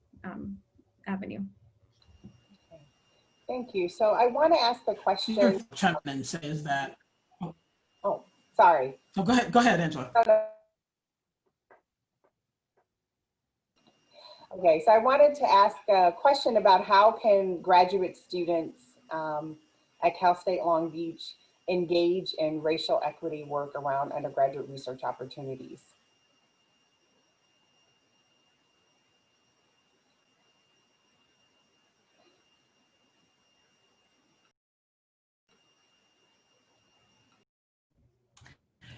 avenue. Thank you. So I want to ask a question. Chime in and says that. Oh, sorry. Oh, go ahead, Angela. Okay, so I wanted to ask a question about how can graduate students at Cal State Long Beach engage in racial equity work around undergraduate research opportunities?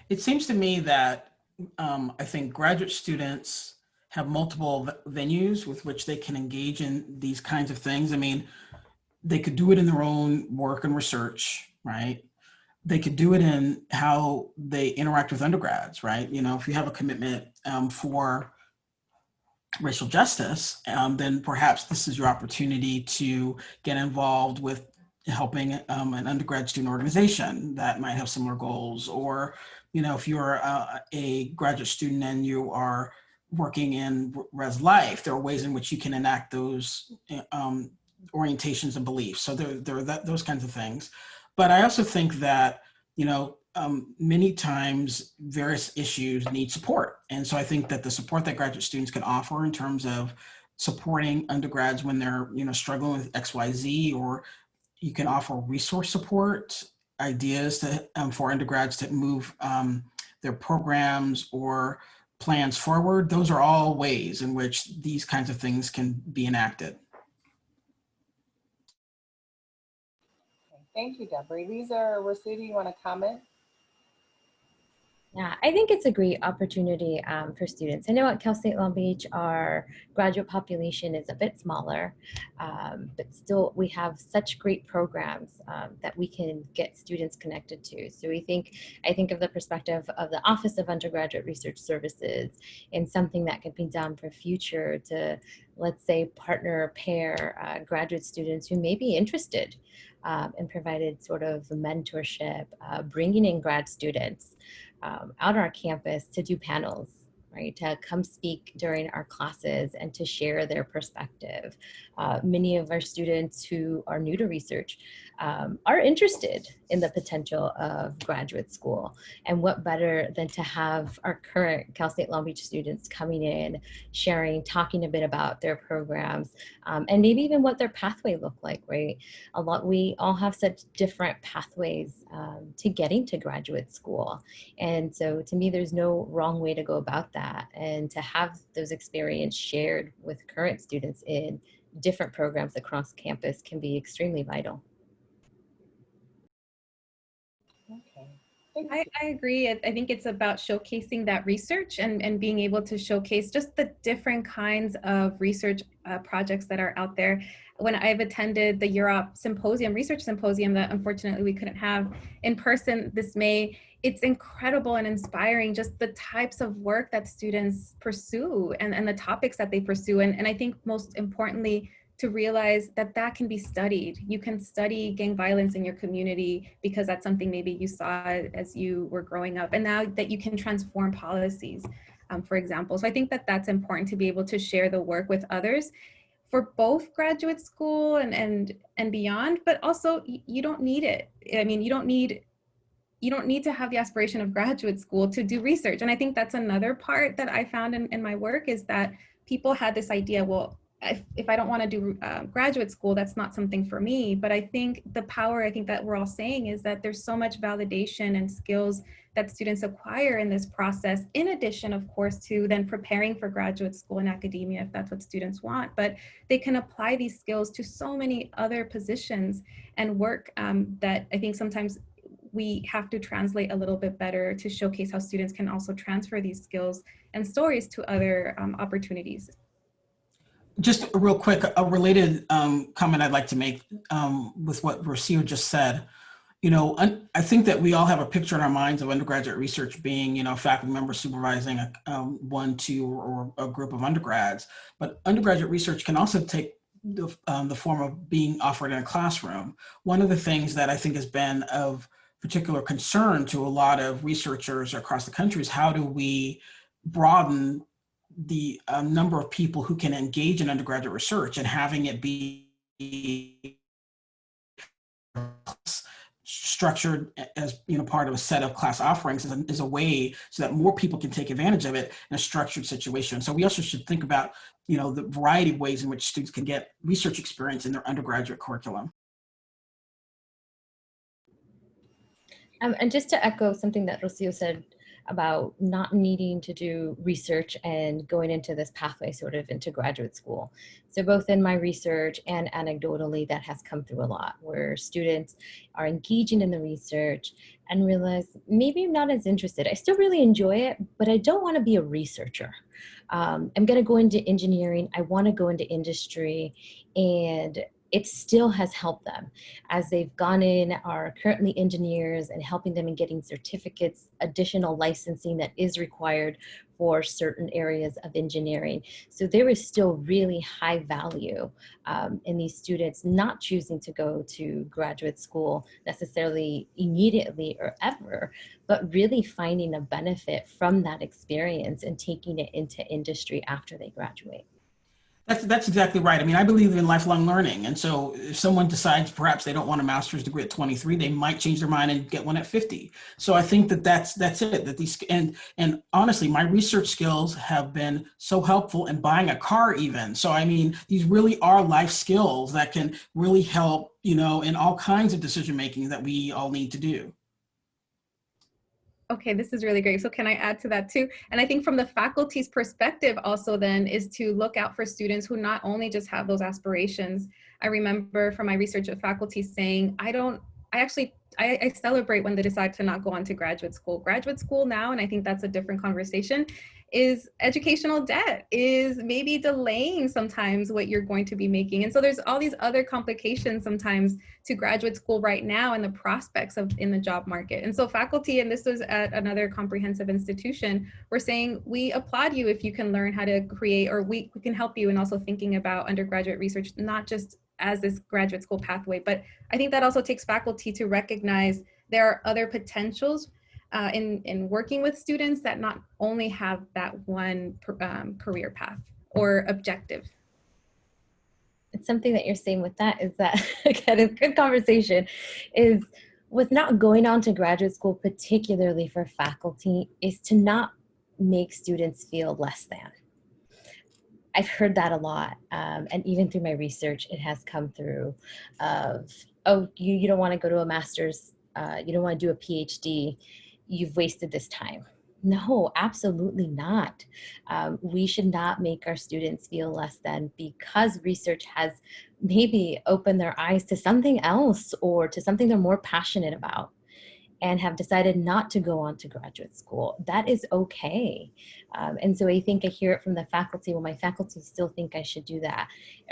It seems to me that I think graduate students have multiple venues with which they can engage in these kinds of things. I mean, they could do it in their own work and research, right? They could do it in how they interact with undergrads, right? You know, if you have a commitment for racial justice, then perhaps this is your opportunity to get involved with helping an undergrad student organization that might have similar goals. Or, you know, if you're a graduate student and you are working in Res Life, there are ways in which you can enact those orientations and beliefs. So there are those kinds of things. But I also think that, you know, many times various issues need support. And so I think that the support that graduate students can offer in terms of supporting undergrads when they're, you know, struggling with XYZ, or you can offer resource support, ideas to, for undergrads to move their programs or plans forward. Those are all ways in which these kinds of things can be enacted. Thank you, Deborah. Lisa or Rasudi, you want to comment? Yeah, I think it's a great opportunity for students. I know at Cal State Long Beach, our graduate population is a bit smaller, but still we have such great programs that we can get students connected to. So I think of the perspective of the Office of Undergraduate Research Services and something that could be done for future to, let's say, partner or pair graduate students who may be interested and provided sort of mentorship, bringing in grad students out on our campus to do panels, right? To come speak during our classes and to share their perspective. Many of our students who are new to research are interested in the potential of graduate school. And what better than to have our current Cal State Long Beach students coming in, sharing, talking a bit about their programs, and maybe even what their pathway looked like, right? We all have such different pathways to getting to graduate school. And so to me, there's no wrong way to go about that. And to have those experiences shared with current students in different programs across campus can be extremely vital. Okay. I agree. I think it's about showcasing that research and being able to showcase just the different kinds of research projects that are out there. When I've attended the Europe Symposium, research symposium that unfortunately we couldn't have in person this May, it's incredible and inspiring just the types of work that students pursue and the topics that they pursue. And I think most importantly, to realize that that can be studied. You can study gang violence in your community because that's something maybe you saw as you were growing up, and now that you can transform policies, for example. So I think that that's important to be able to share the work with others for both graduate school and beyond, but also you don't need it. I mean, you don't need to have the aspiration of graduate school to do research. And I think that's another part that I found in my work is that people had this idea, well, if I don't want to do graduate school, that's not something for me. But I think the power, I think that we're all saying is that there's so much validation and skills that students acquire in this process, in addition, of course, to then preparing for graduate school and academia, if that's what students want. But they can apply these skills to so many other positions and work that I think sometimes we have to translate a little bit better to showcase how students can also transfer these skills and stories to other opportunities. Just a real quick, a related comment I'd like to make with what Rocio just said. You know, I think that we all have a picture in our minds of undergraduate research being, you know, faculty members supervising one, two, or a group of undergrads. But undergraduate research can also take the form of being offered in a classroom. One of the things that I think has been of particular concern to a lot of researchers across the country is how do we broaden the number of people who can engage in undergraduate research, and having it be structured as, you know, part of a set of class offerings is a way so that more people can take advantage of it in a structured situation. So we also should think about, you know, the variety of ways in which students can get research experience in their undergraduate curriculum. And just to echo something that Rocio said about not needing to do research and going into this pathway sort of into graduate school. So both in my research and anecdotally, that has come through a lot, where students are engaging in the research and realize maybe I'm not as interested. I still really enjoy it, but I don't want to be a researcher. I'm going to go into engineering. I want to go into industry, and it still has helped them as they've gone in, are currently engineers, and helping them in getting certificates, additional licensing that is required for certain areas of engineering. So there is still really high value in these students not choosing to go to graduate school necessarily immediately or ever, but really finding a benefit from that experience and taking it into industry after they graduate. That's exactly right. I mean, I believe in lifelong learning. And so if someone decides perhaps they don't want a master's degree at 23, they might change their mind and get one at 50. So I think that that's it, that these, and honestly, my research skills have been so helpful in buying a car even. So, I mean, these really are life skills that can really help, you know, in all kinds of decision-making that we all need to do. Okay, this is really great. So can I add to that too? And I think from the faculty's perspective also then is to look out for students who not only just have those aspirations. I remember from my research of faculty saying, I I celebrate when they decide to not go on to graduate school. Graduate school now, and I think that's a different conversation, is educational debt, is maybe delaying sometimes what you're going to be making. And so there's all these other complications sometimes to graduate school right now and the prospects of in the job market. And so faculty, and this was at another comprehensive institution, we're saying we applaud you if you can learn how to create, or we can help you in also thinking about undergraduate research, not just as this graduate school pathway, but I think that also takes faculty to recognize there are other potentials in working with students that not only have that one career path or objective. It's something that you're saying with that is that, again, it's good conversation, is with not going on to graduate school, particularly for faculty, is to not make students feel less than. I've heard that a lot, and even through my research, it has come through of, oh, you don't want to go to a master's, you don't want to do a PhD, you've wasted this time. No, absolutely not. We should not make our students feel less than because research has maybe opened their eyes to something else or to something they're more passionate about and have decided not to go on to graduate school. That is okay. And so I think I hear it from the faculty, well, my faculty still think I should do that.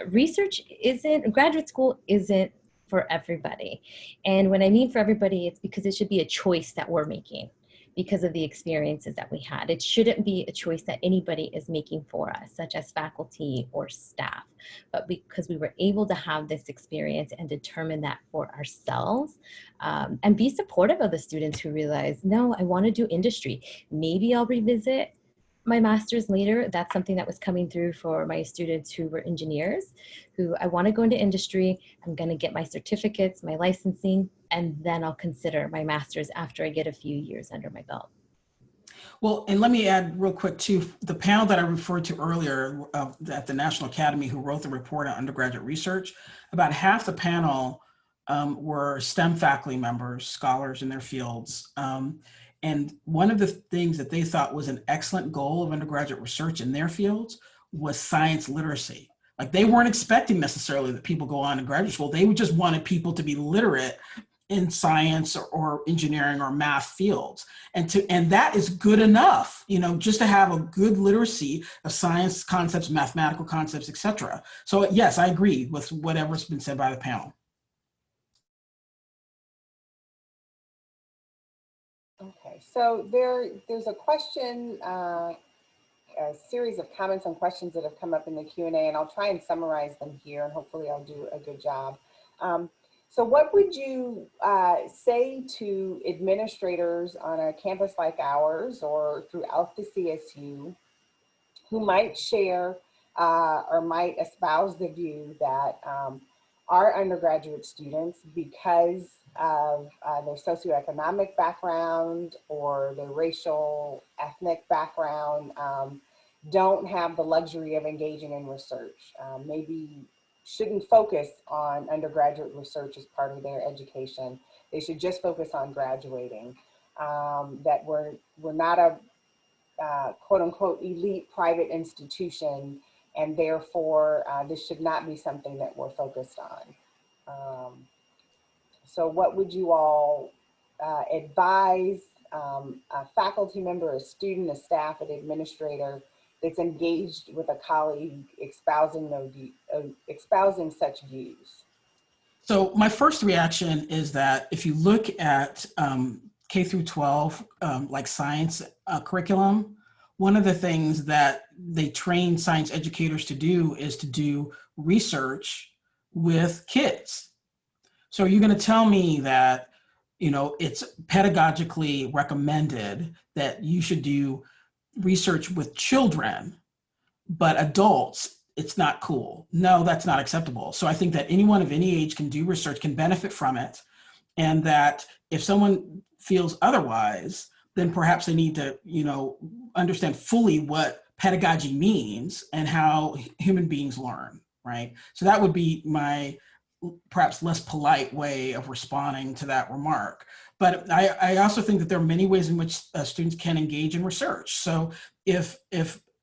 Graduate school isn't for everybody. And when I mean for everybody, it's because it should be a choice that we're making because of the experiences that we had. It shouldn't be a choice that anybody is making for us, such as faculty or staff, but because we were able to have this experience and determine that for ourselves, and be supportive of the students who realize, no, I want to do industry. Maybe I'll revisit my master's later. That's something that was coming through for my students who were engineers, who I want to go into industry. I'm going to get my certificates, my licensing, and then I'll consider my master's after I get a few years under my belt. Well, and let me add real quick too, the panel that I referred to earlier at the National Academy who wrote the report on undergraduate research, about half the panel were STEM faculty members, scholars in their fields. And one of the things that they thought was an excellent goal of undergraduate research in their fields was science literacy. Like they weren't expecting necessarily that people go on to graduate school. They just wanted people to be literate in science or engineering or math fields. And that is good enough, you know, just to have a good literacy of science concepts, mathematical concepts, et cetera. So yes, I agree with whatever's been said by the panel. Okay, so there's a question, a series of comments and questions that have come up in the Q&A, and I'll try and summarize them here, and hopefully I'll do a good job. So what would you say to administrators on a campus like ours or throughout the CSU who might share or might espouse the view that our undergraduate students, because of their socioeconomic background or their racial, ethnic background, don't have the luxury of engaging in research, maybe shouldn't focus on undergraduate research as part of their education. They should just focus on graduating. That we're not a quote unquote elite private institution, and therefore this should not be something that we're focused on. So what would you all advise a faculty member, a student, a staff, an administrator that's engaged with a colleague espousing such views? So my first reaction is that if you look at K through 12, like science curriculum, one of the things that they train science educators to do is to do research with kids. So you're going to tell me that, you know, it's pedagogically recommended that you should do research with children, but adults, it's not cool. No, that's not acceptable. So I think that anyone of any age can do research, can benefit from it. And that if someone feels otherwise, then perhaps they need to, you know, understand fully what pedagogy means and how human beings learn, right? So that would be my perhaps less polite way of responding to that remark. But I also think that there are many ways in which students can engage in research. So if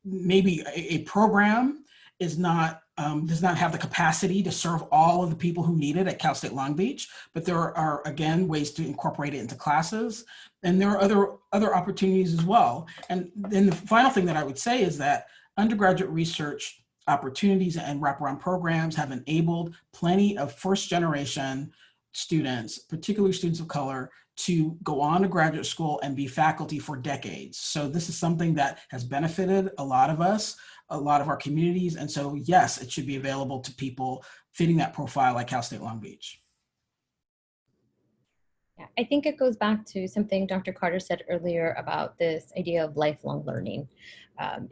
maybe a program is not, does not have the capacity to serve all of the people who need it at Cal State Long Beach, but there are, again, ways to incorporate it into classes. And there are other opportunities as well. And then the final thing that I would say is that undergraduate research opportunities and wraparound programs have enabled plenty of first generation students, particularly students of color, to go on to graduate school and be faculty for decades. So this is something that has benefited a lot of us, a lot of our communities. And so yes, it should be available to people fitting that profile like Cal State Long Beach. Yeah, I think it goes back to something Dr. Carter said earlier about this idea of lifelong learning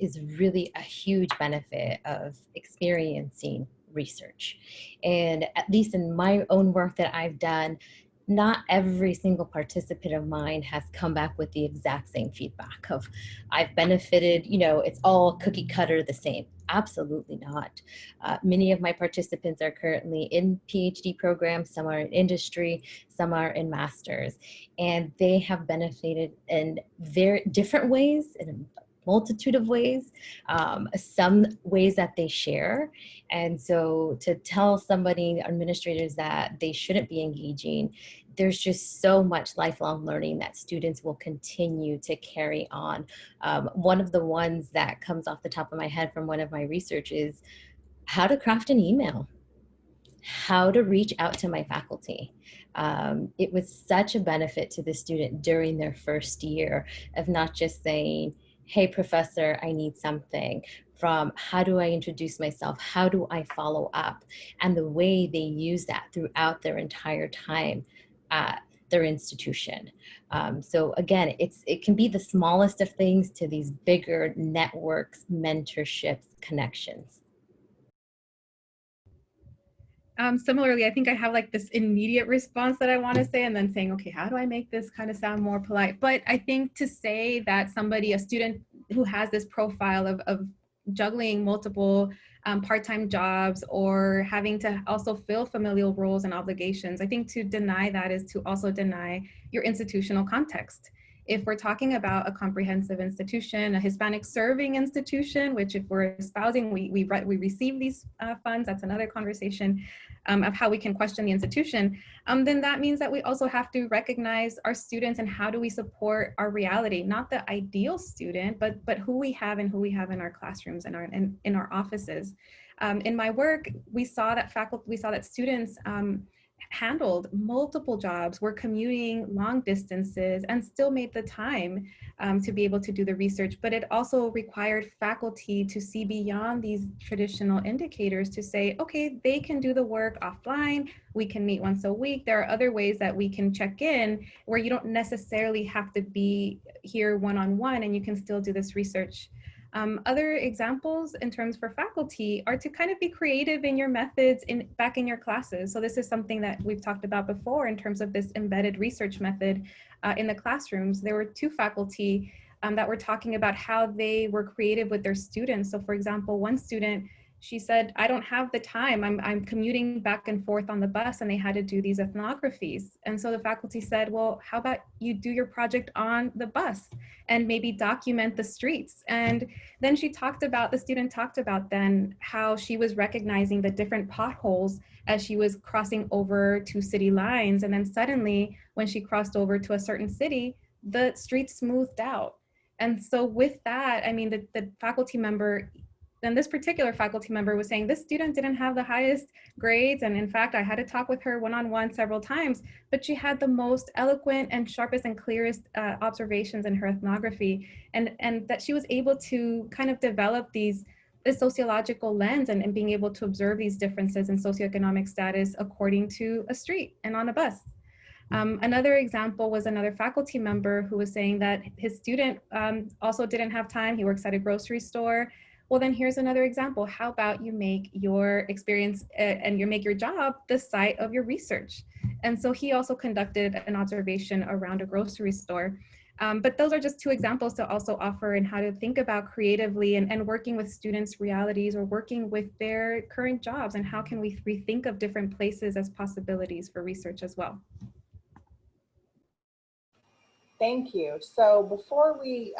is really a huge benefit of experiencing research. And at least in my own work that I've done, not every single participant of mine has come back with the exact same feedback of I've benefited, you know, it's all cookie cutter the same. Absolutely not. Many of my participants are currently in PhD programs, some are in industry, some are in masters, and they have benefited in very different ways, in a multitude of ways, some ways that they share. And so to tell somebody, administrators, that they shouldn't be engaging, there's just so much lifelong learning that students will continue to carry on. One of the ones that comes off the top of my head from one of my research is how to craft an email, how to reach out to my faculty. It was such a benefit to the student during their first year of not just saying, hey, professor, I need something, from how do I introduce myself? How do I follow up? And the way they use that throughout their entire time at their institution. So again, it can be the smallest of things to these bigger networks, mentorships, connections. Similarly, I think I have like this immediate response that I want to say, and then saying, okay, how do I make this kind of sound more polite? But I think to say that somebody, a student who has this profile of juggling multiple part-time jobs or having to also fill familial roles and obligations, I think to deny that is to also deny your institutional context. If we're talking about a comprehensive institution, a Hispanic serving institution, which if we're espousing, we receive these funds, that's another conversation of how we can question the institution, then that means that we also have to recognize our students and how do we support our reality, not the ideal student, but who we have and who we have in our classrooms and in our offices. In my work, we saw that students handled multiple jobs, were commuting long distances, and still made the time to be able to do the research. But it also required faculty to see beyond these traditional indicators to say, okay, they can do the work offline, we can meet once a week. There are other ways that we can check in where you don't necessarily have to be here one-on-one and you can still do this research. Other examples in terms for faculty are to kind of be creative in your methods back in your classes. So this is something that we've talked about before in terms of this embedded research method in the classrooms. There were two faculty that were talking about how they were creative with their students. So for example, one student, she said, I don't have the time. I'm commuting back and forth on the bus, and they had to do these ethnographies. And so the faculty said, well, how about you do your project on the bus and maybe document the streets? And then the student talked about then how she was recognizing the different potholes as she was crossing over to city lines. And then suddenly when she crossed over to a certain city, the streets smoothed out. And so with that, I mean, the faculty member, and this particular faculty member was saying this student didn't have the highest grades. And in fact, I had to talk with her one-on-one several times, but she had the most eloquent and sharpest and clearest observations in her ethnography. And that she was able to kind of develop this sociological lens and being able to observe these differences in socioeconomic status according to a street and on a bus. Another example was another faculty member who was saying that his student also didn't have time. He works at a grocery store. Well, then here's another example. How about you make your experience and you make your job the site of your research? And so he also conducted an observation around a grocery store. But those are just two examples to also offer in how to think about creatively and working with students' realities or working with their current jobs, and how can we rethink of different places as possibilities for research as well. Thank you. So before we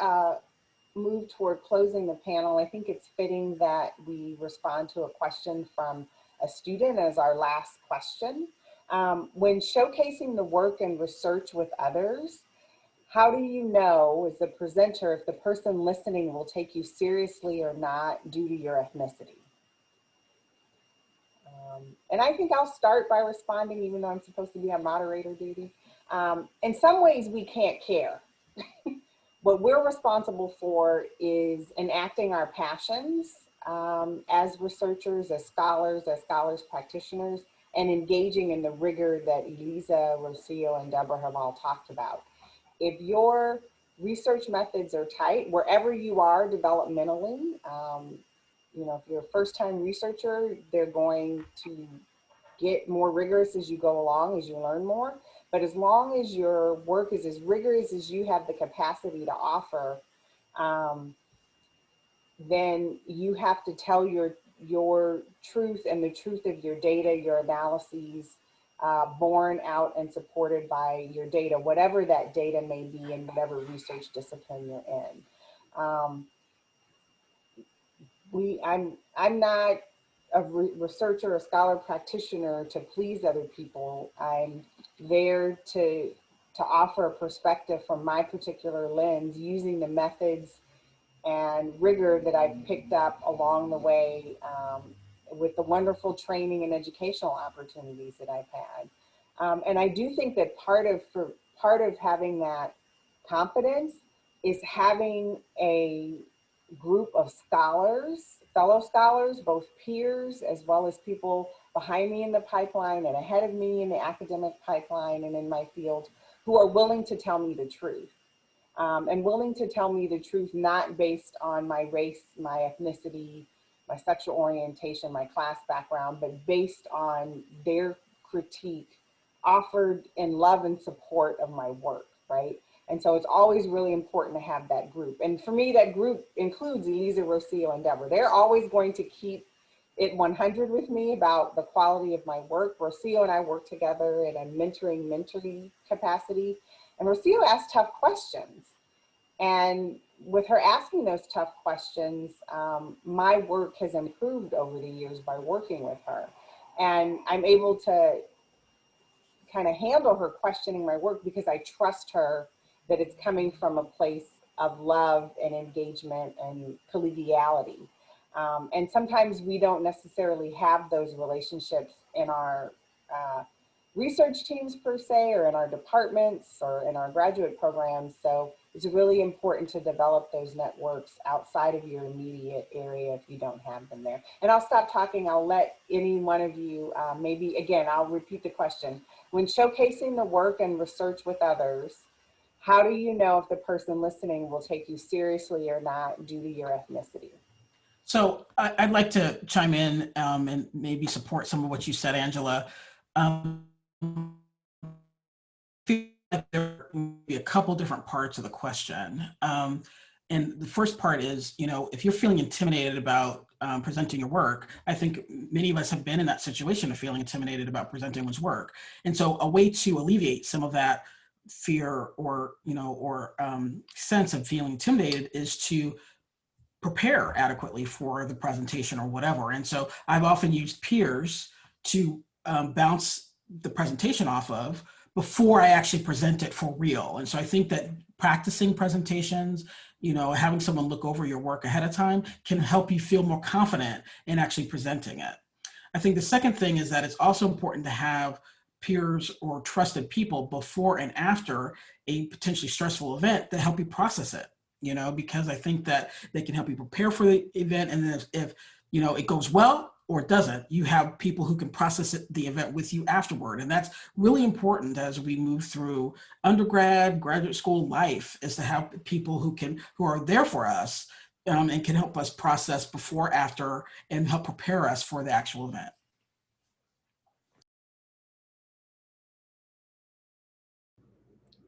move toward closing the panel, I think it's fitting that we respond to a question from a student as our last question. When showcasing the work and research with others, how do you know as the presenter if the person listening will take you seriously or not due to your ethnicity? And I think I'll start by responding, even though I'm supposed to be on moderator duty. In some ways, we can't care. What we're responsible for is enacting our passions as researchers, as scholars practitioners, and engaging in the rigor that Elisa, Rocio, and Deborah have all talked about. If your research methods are tight, wherever you are developmentally, you know, if you're a first-time researcher, they're going to get more rigorous as you go along, as you learn more. But as long as your work is as rigorous as you have the capacity to offer, then you have to tell your truth and the truth of your data, your analyses, borne out and supported by your data, whatever that data may be in whatever research discipline you're in. I'm not a researcher, a scholar practitioner to please other people. I'm there to offer a perspective from my particular lens using the methods and rigor that I've picked up along the way with the wonderful training and educational opportunities that I've had. And I do think that part of having that confidence is having a group of scholars, fellow scholars, both peers, as well as people behind me in the pipeline and ahead of me in the academic pipeline and in my field, who are willing to tell me the truth. And willing to tell me the truth, not based on my race, my ethnicity, my sexual orientation, my class background, but based on their critique offered in love and support of my work, right? And so it's always really important to have that group. And for me, that group includes Elisa, Rocio, and Deborah. They're always going to keep it 100 with me about the quality of my work. Rocio and I work together in a mentoring capacity. And Rocio asks tough questions. And with her asking those tough questions, my work has improved over the years by working with her. And I'm able to kind of handle her questioning my work because I trust her that it's coming from a place of love and engagement and collegiality. And sometimes we don't necessarily have those relationships in our research teams per se, or in our departments or in our graduate programs. So it's really important to develop those networks outside of your immediate area if you don't have them there. And I'll stop talking. I'll let any one of you, maybe again, I'll repeat the question. When showcasing the work and research with others, how do you know if the person listening will take you seriously or not due to your ethnicity? So I'd like to chime in and maybe support some of what you said, Angela. Feel like there will be a couple different parts of the question. And the first part is, you know, if you're feeling intimidated about presenting your work, I think many of us have been in that situation of feeling intimidated about presenting one's work. And so a way to alleviate some of that fear or, you know, or sense of feeling intimidated is to prepare adequately for the presentation or whatever. And so I've often used peers to bounce the presentation off of before I actually present it for real. And so I think that practicing presentations, you know, having someone look over your work ahead of time can help you feel more confident in actually presenting it. I think the second thing is that it's also important to have peers or trusted people before and after a potentially stressful event to help you process it, you know, because I think that they can help you prepare for the event. And then if you know, it goes well or it doesn't, you have people who can process the event with you afterward. And that's really important as we move through undergrad, graduate school life, is to have people who are there for us and can help us process before, after, and help prepare us for the actual event.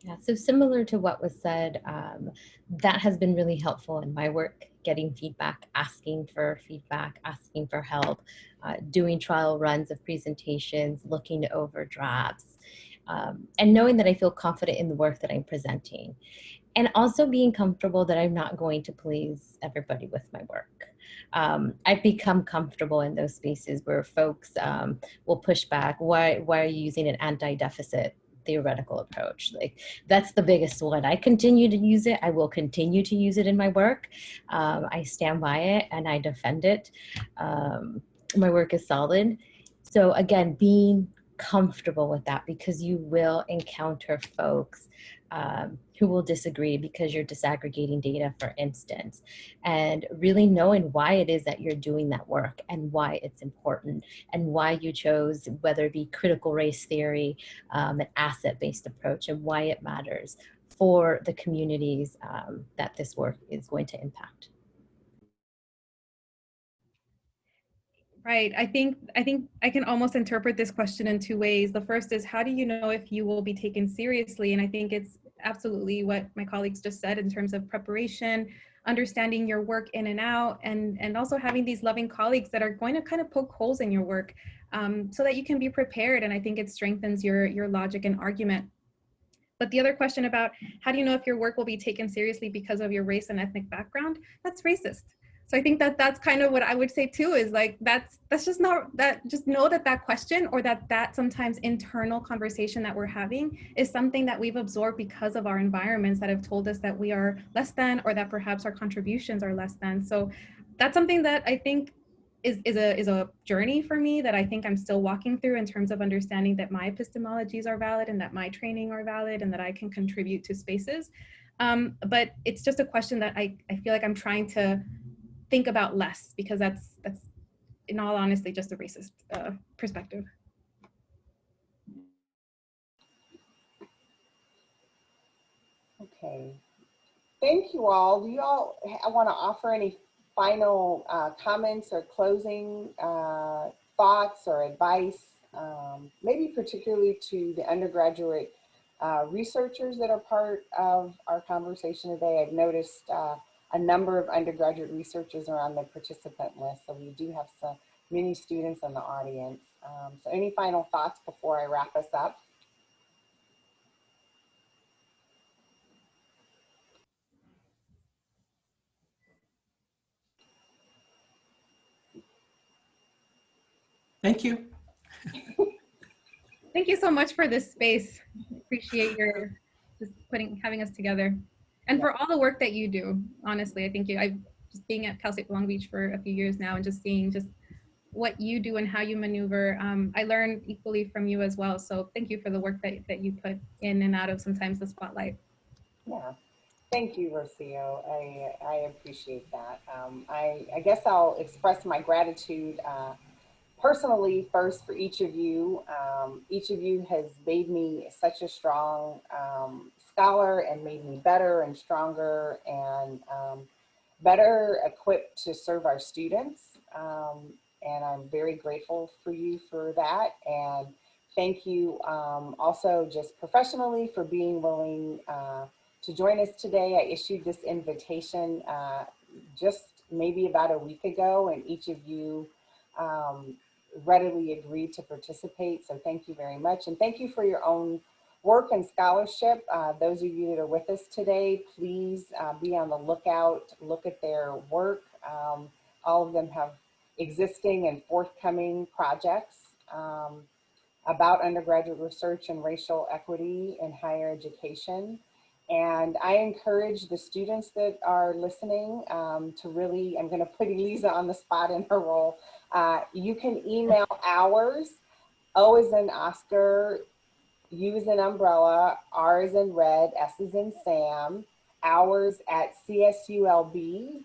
Yeah, so similar to what was said, that has been really helpful in my work, getting feedback, asking for feedback, asking for help, doing trial runs of presentations, looking over drafts, and knowing that I feel confident in the work that I'm presenting. and also being comfortable that I'm not going to please everybody with my work. I've become comfortable in those spaces where folks will push back. Why are you using an anti-deficit theoretical approach? Like, that's the biggest one. I continue to use it. I will continue to use it in my work. I stand by it and I defend it. My work is solid. So again, being comfortable with that, because you will encounter folks who will disagree because you're disaggregating data, for instance, and really knowing why it is that you're doing that work and why it's important and why you chose, whether it be critical race theory, an asset-based approach, and why it matters for the communities that this work is going to impact. Right. I think I can almost interpret this question in two ways. The first is, how do you know if you will be taken seriously? And I think it's absolutely what my colleagues just said in terms of preparation, understanding your work in and out, and also having these loving colleagues that are going to kind of poke holes in your work so that you can be prepared. And I think it strengthens your logic and argument. But the other question about how do you know if your work will be taken seriously because of your race and ethnic background, that's racist. So I think that that's kind of what I would say too, is like, that's just not that, just know that that question, or that sometimes internal conversation that we're having is something that we've absorbed because of our environments that have told us that we are less than, or that perhaps our contributions are less than. So that's something that I think is a journey for me that I think I'm still walking through, in terms of understanding that my epistemologies are valid and that my training are valid and that I can contribute to spaces. But it's just a question that I feel like I'm trying to think about less, because that's in all honesty just a racist perspective. Okay, thank you all. Do you all want to offer any final comments or closing thoughts or advice, maybe particularly to the undergraduate researchers that are part of our conversation today? I've noticed a number of undergraduate researchers are on the participant list, so we do have many students in the audience. So any final thoughts before I wrap us up? Thank you. Thank you so much for this space. Appreciate your just having us together, and for all the work that you do. Honestly, I think I've just being at Cal State Long Beach for a few years now, and just seeing just what you do and how you maneuver. I learn equally from you as well. So thank you for the work that you put in and out of sometimes the spotlight. Yeah. Thank you, Rocio. I appreciate that. I guess I'll express my gratitude personally first for each of you. Each of you has made me such a strong scholar and made me better and stronger and better equipped to serve our students. And I'm very grateful for you for that. And thank you also just professionally for being willing to join us today. I issued this invitation just maybe about a week ago, and each of you readily agreed to participate. So thank you very much. And thank you for your own work and scholarship. Those of you that are with us today, please be on the lookout, look at their work. All of them have existing and forthcoming projects about undergraduate research and racial equity in higher education. And I encourage the students that are listening to really, I'm gonna put Elisa on the spot in her role. You can email ours, O as in Oscar, U as in umbrella, R as in red, S as in Sam, ours at csulb.edu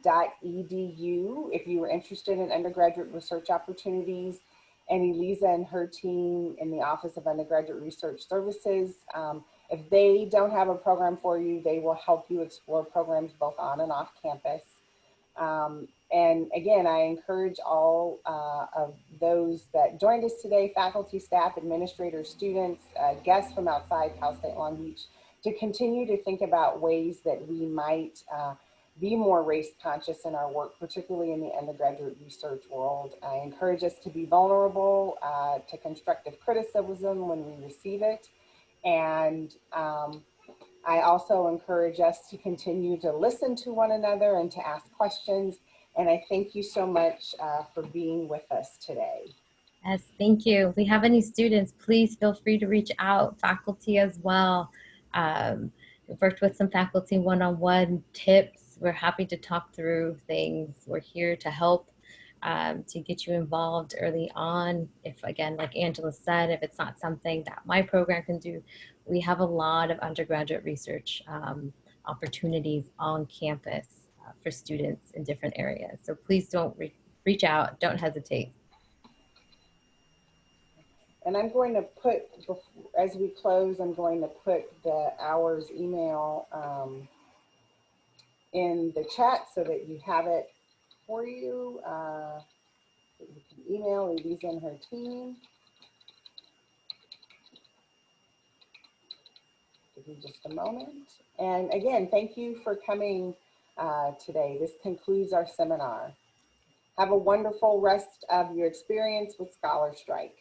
if you were interested in undergraduate research opportunities, and Elisa and her team in the Office of Undergraduate Research Services. If they don't have a program for you, they will help you explore programs both on and off campus. And again, I encourage all of those that joined us today, faculty, staff, administrators, students, guests from outside Cal State Long Beach, to continue to think about ways that we might be more race conscious in our work, particularly in the undergraduate research world. I encourage us to be vulnerable to constructive criticism when we receive it, and I also encourage us to continue to listen to one another and to ask questions. And I thank you so much for being with us today. Yes, thank you. If we have any students, please feel free to reach out, faculty as well. We've worked with some faculty one-on-one tips. We're happy to talk through things. We're here to help, to get you involved early on. If, again, like Angela said, if it's not something that my program can do, we have a lot of undergraduate research opportunities on campus for students in different areas. So please don't reach out, don't hesitate. And I'm going to put, as we close, I'm going to put the hours email in the chat so that you have it for you. You can email Elisa and her team. Give me just a moment. And again, thank you for coming today. This concludes our seminar. Have a wonderful rest of your experience with Scholar Strike.